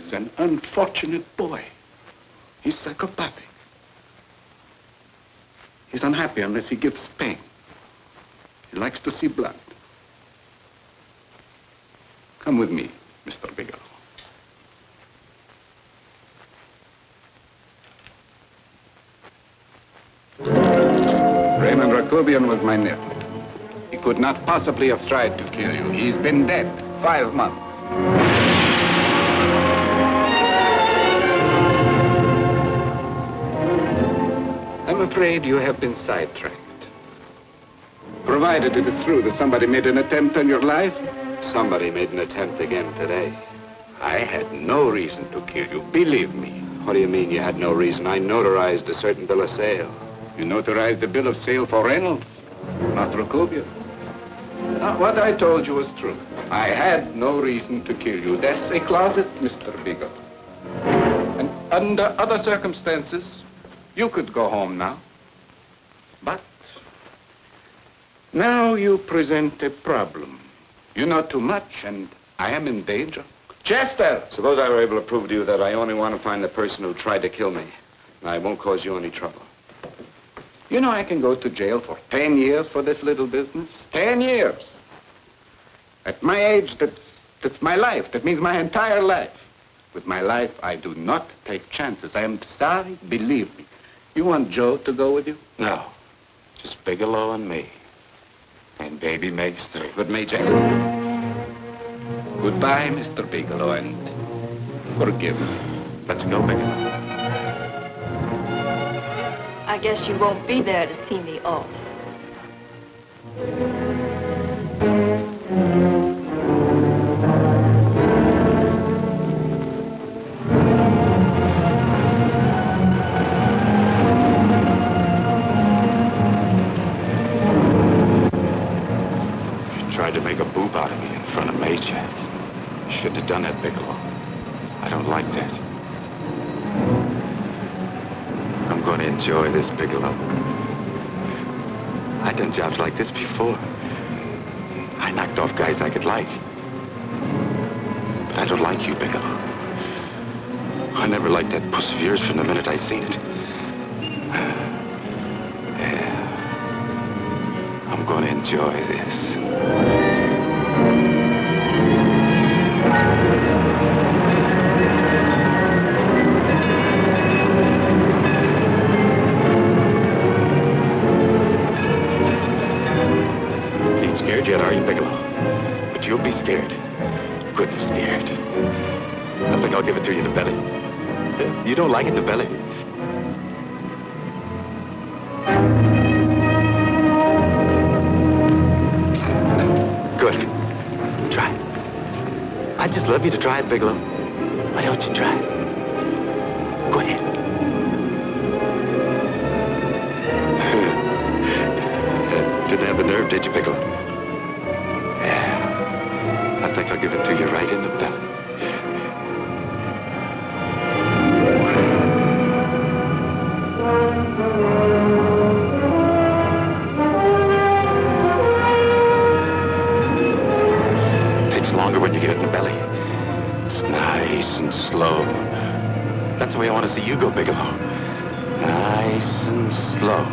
He's an unfortunate boy. He's psychopathic. He's unhappy unless he gives pain. He likes to see blood. Come with me, Mr. Bigelow. Raymond Rakubian was my nephew. He could not possibly have tried to kill you. He's been dead 5 months. I'm afraid you have been sidetracked. Provided it is true that somebody made an attempt on your life. Somebody made an attempt again today. I had no reason to kill you, believe me. What do you mean you had no reason? I notarized a certain bill of sale. You notarized the bill of sale for Reynolds, not Rakubian. Now, what I told you was true. I had no reason to kill you. That's a closet, Mr. Bigelow. And under other circumstances, you could go home now. But now you present a problem. You know too much, and I am in danger. Chester! Suppose I were able to prove to you that I only want to find the person who tried to kill me. And I won't cause you any trouble. You know I can go to jail for 10 years for this little business. 10 years. At my age, that's my life. That means my entire life. With my life, I do not take chances. I am sorry, believe me. You want Joe to go with you? No. Just Bigelow and me. And baby makes 3. But Major, goodbye, Mr. Bigelow, and forgive me. Let's go, Bigelow. I guess you won't be there to see me off. Tried to make a boob out of me in front of Major. Shouldn't have done that, Bigelow. I don't like that. I'm going to enjoy this, Bigelow. I've done jobs like this before. I knocked off guys I could like. But I don't like you, Bigelow. I never liked that puss of yours from the minute I seen it. Yeah. I'm going to enjoy this. Ain't scared yet, are you, Bigelow? But you'll be scared. Good and scared. I think I'll give it to you in the belly. You don't like it in the belly? Good. Try it. I'd just love you to try it, Bigelow. Why don't you try it? Go ahead. Didn't have the nerve, did you, Bigelow? Yeah. I think I'll give it to you right in the belly. Longer when you get it in the belly. It's nice and slow. That's the way I want to see you go, Bigelow. Nice and slow.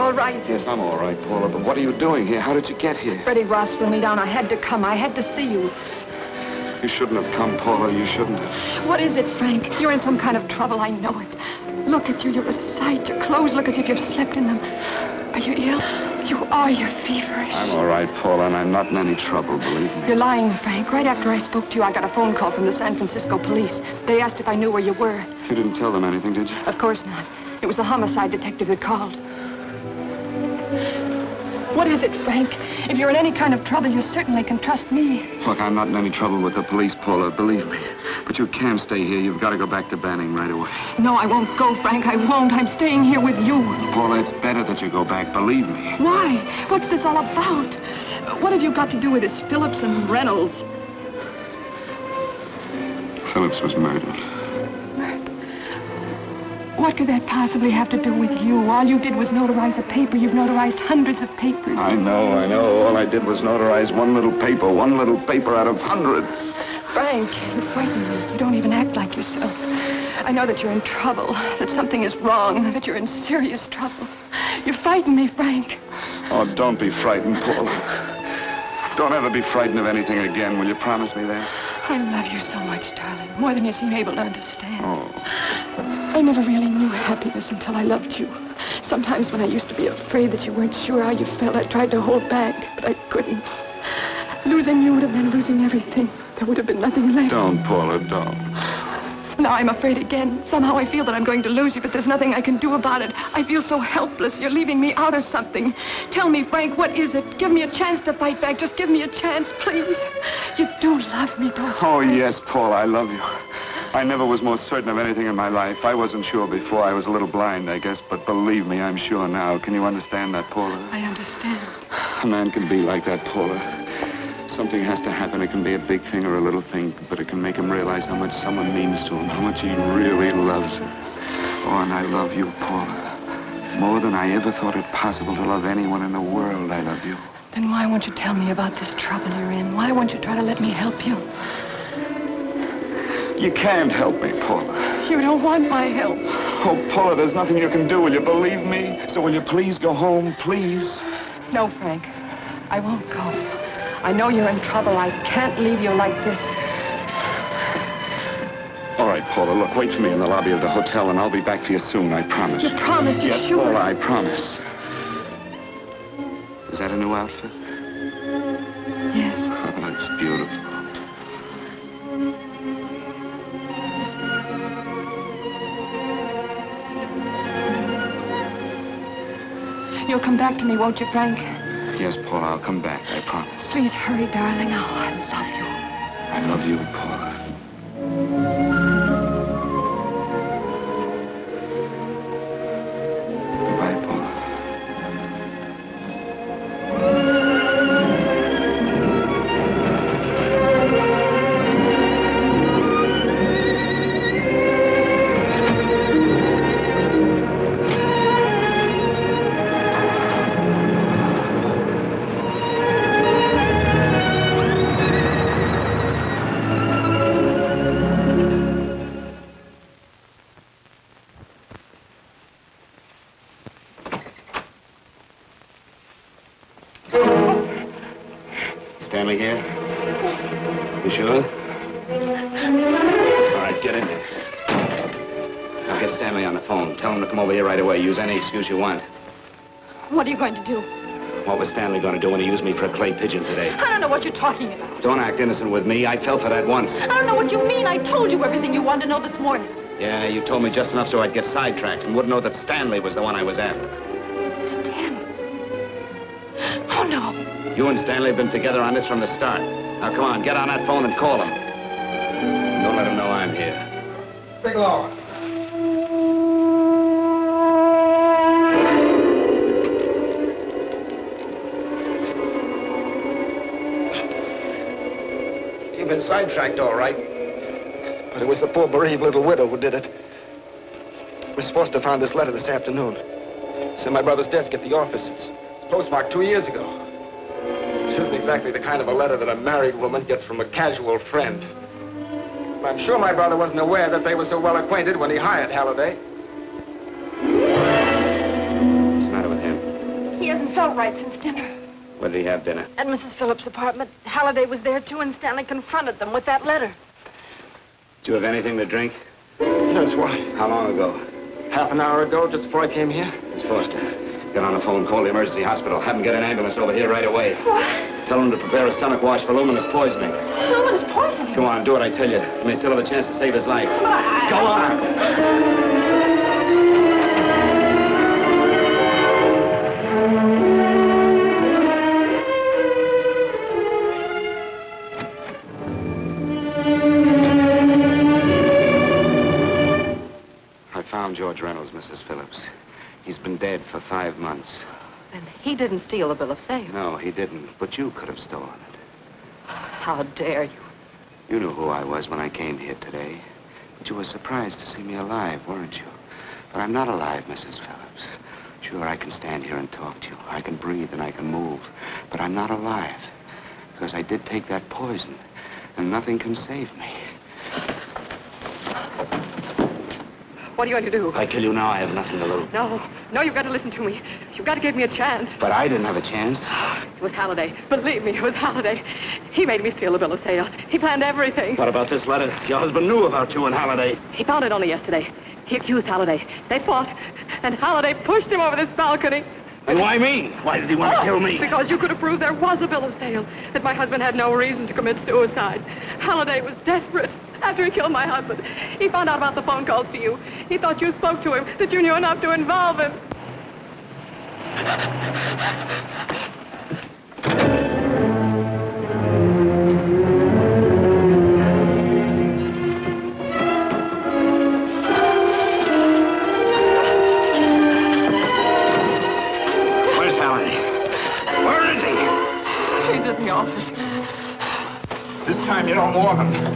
all right? Yes, I'm all right, Paula, but what are you doing here? How did you get here? Freddie Ross threw me down. I had to come. I had to see you. You shouldn't have come, Paula. You shouldn't have. What is it, Frank? You're in some kind of trouble. I know it. Look at you. You're a sight. Your clothes look as if you've slept in them. Are you ill? You are. You're feverish. I'm all right, Paula, and I'm not in any trouble, believe me. You're lying, Frank. Right after I spoke to you, I got a phone call from the San Francisco police. They asked if I knew where you were. You didn't tell them anything, did you? Of course not. It was the homicide detective that called. What is it, Frank? If you're in any kind of trouble, you certainly can trust me. Look, I'm not in any trouble with the police, Paula, believe me. But you can't stay here. You've got to go back to Banning right away. No, I won't go, Frank. I won't. I'm staying here with you. Paula, it's better that you go back, believe me. Why? What's this all about? What have you got to do with this Phillips and Reynolds? Phillips was murdered. What could that possibly have to do with you? All you did was notarize a paper. You've notarized hundreds of papers. I know. All I did was notarize one little paper out of hundreds. Frank, you frighten me. You don't even act like yourself. I know that you're in trouble, that something is wrong, that you're in serious trouble. You frighten me, Frank. Oh, don't be frightened, Paula. Don't ever be frightened of anything again. Will you promise me that? I love you so much, darling, more than you seem able to understand. Oh. I never really knew happiness until I loved you. Sometimes when I used to be afraid that you weren't sure how you felt, I tried to hold back, but I couldn't. Losing you would have been losing everything. There would have been nothing left. Don't, Paula, don't. Now I'm afraid again. Somehow I feel that I'm going to lose you, but there's nothing I can do about it. I feel so helpless. You're leaving me out of something. Tell me, Frank, what is it? Give me a chance to fight back. Just give me a chance, please. You do love me, don't you? Oh, yes, Paula, I love you. I never was more certain of anything in my life. I wasn't sure before. I was a little blind, I guess, but believe me, I'm sure now. Can you understand that, Paula? I understand. A man can be like that, Paula. Something has to happen. It can be a big thing or a little thing, but it can make him realize how much someone means to him, how much he really loves her. Oh, and I love you, Paula. More than I ever thought it possible to love anyone in the world, I love you. Then why won't you tell me about this trouble you're in? Why won't you try to let me help you? You can't help me, Paula. You don't want my help. Oh, Paula, there's nothing you can do. Will you believe me? So will you please go home, please? No, Frank. I won't go. I know you're in trouble. I can't leave you like this. All right, Paula, look, wait for me in the lobby of the hotel, and I'll be back for you soon, I promise. You promise? You're yes, sure? Paula, I promise. Is that a new outfit? Yes. Oh, it's beautiful. You'll come back to me, won't you, Frank? Yes, Paula, I'll come back, I promise. Please hurry, darling. Oh, I love you. I love you, Paula. Goodbye, Paula. Stanley here? You sure? All right, get in there. Now get Stanley on the phone. Tell him to come over here right away. Use any excuse you want. What are you going to do? What was Stanley going to do when he used me for a clay pigeon today? I don't know what you're talking about. Don't act innocent with me. I fell for that once. I don't know what you mean. I told you everything you wanted to know this morning. Yeah, you told me just enough so I'd get sidetracked and wouldn't know that Stanley was the one I was after. Stanley? Oh, no. You and Stanley have been together on this from the start. Now, come on, get on that phone and call him. Don't let him know I'm here. Bigelow. You've been sidetracked, all right. But it was the poor bereaved little widow who did it. Miss Foster found this letter this afternoon. It's in my brother's desk at the office. It's postmarked 2 years ago. It isn't exactly the kind of a letter that a married woman gets from a casual friend. I'm sure my brother wasn't aware that they were so well acquainted when he hired Halliday. What's the matter with him? right since dinner. Where did he have dinner? At Mrs. Phillips' apartment. Halliday was there, too, and Stanley confronted them with that letter. Did you have anything to drink? Yes, why? How long ago? Half an hour ago, just before I came here. Miss Foster, get on the phone, call the emergency hospital. Have them get an ambulance over here right away. What? Tell them to prepare a stomach wash for luminous poisoning. Luminous poisoning? Come on, do what I tell you. You may still have a chance to save his life. Go on! I found George Reynolds, Mrs. Phillips. He's been dead for 5 months. Then he didn't steal the bill of sale. No, he didn't. But you could have stolen it. How dare you? You knew who I was when I came here today. But you were surprised to see me alive, weren't you? But I'm not alive, Mrs. Phillips. Sure, I can stand here and talk to you. I can breathe and I can move. But I'm not alive. Because I did take that poison. And nothing can save me. What are you going to do? If I kill you now, I have nothing to lose. No, you've got to listen to me. You've got to give me a chance. But I didn't have a chance. It was Halliday. Believe me, it was Halliday. He made me steal the bill of sale. He planned everything. What about this letter? Your husband knew about you and Halliday. He found it only yesterday. He accused Halliday. They fought, and Halliday pushed him over this balcony. And why me? Why did he want to kill me? Because you could have proved there was a bill of sale, that my husband had no reason to commit suicide. Halliday was desperate. After he killed my husband, he found out about the phone calls to you. He thought you spoke to him, that you knew enough to involve him. Where's Halliday? Where is he? He's in the office. This time you don't warn him.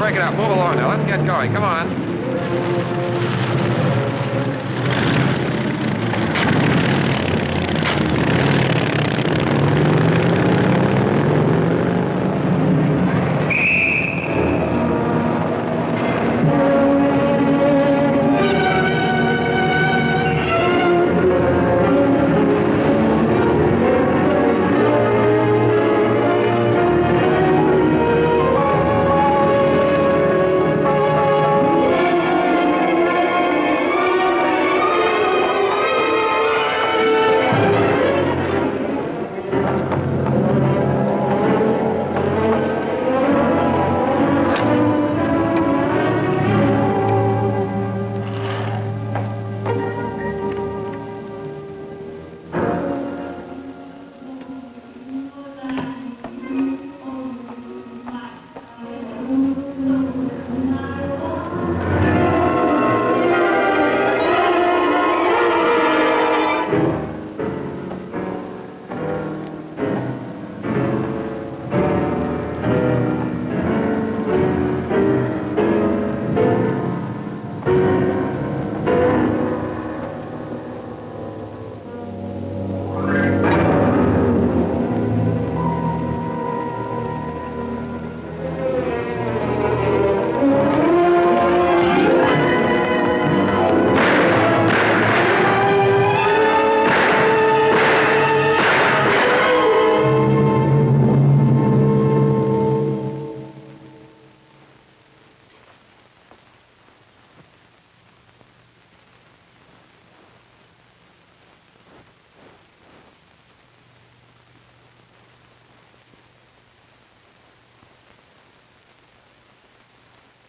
break it up. Move along now. Let's get going. Come on.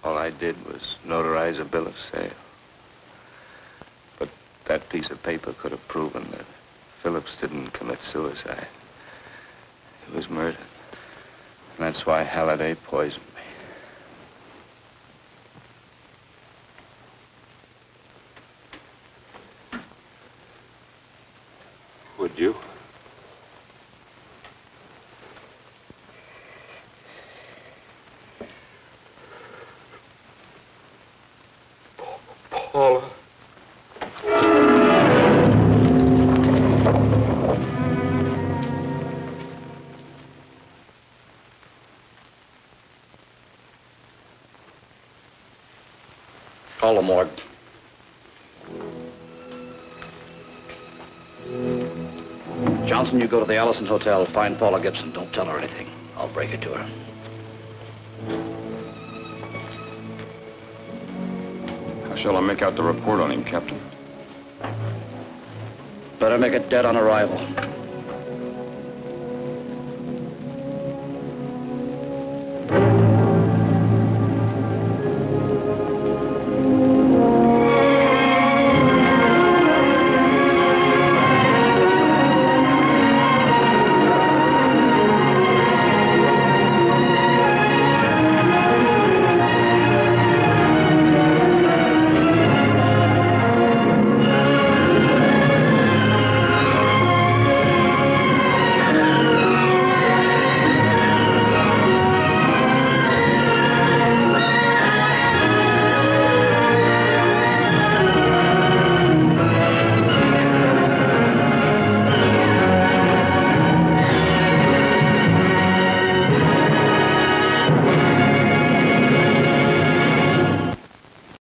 All I did was notarize a bill of sale. But that piece of paper could have proven that Phillips didn't commit suicide. He was murdered. And that's why Halliday poisoned me. Would you? Paula. Call the morgue. Johnson, you go to the Allison Hotel. Find Paula Gibson. Don't tell her anything. I'll break it to her. How shall I make out the report on him, Captain? Better make it dead on arrival.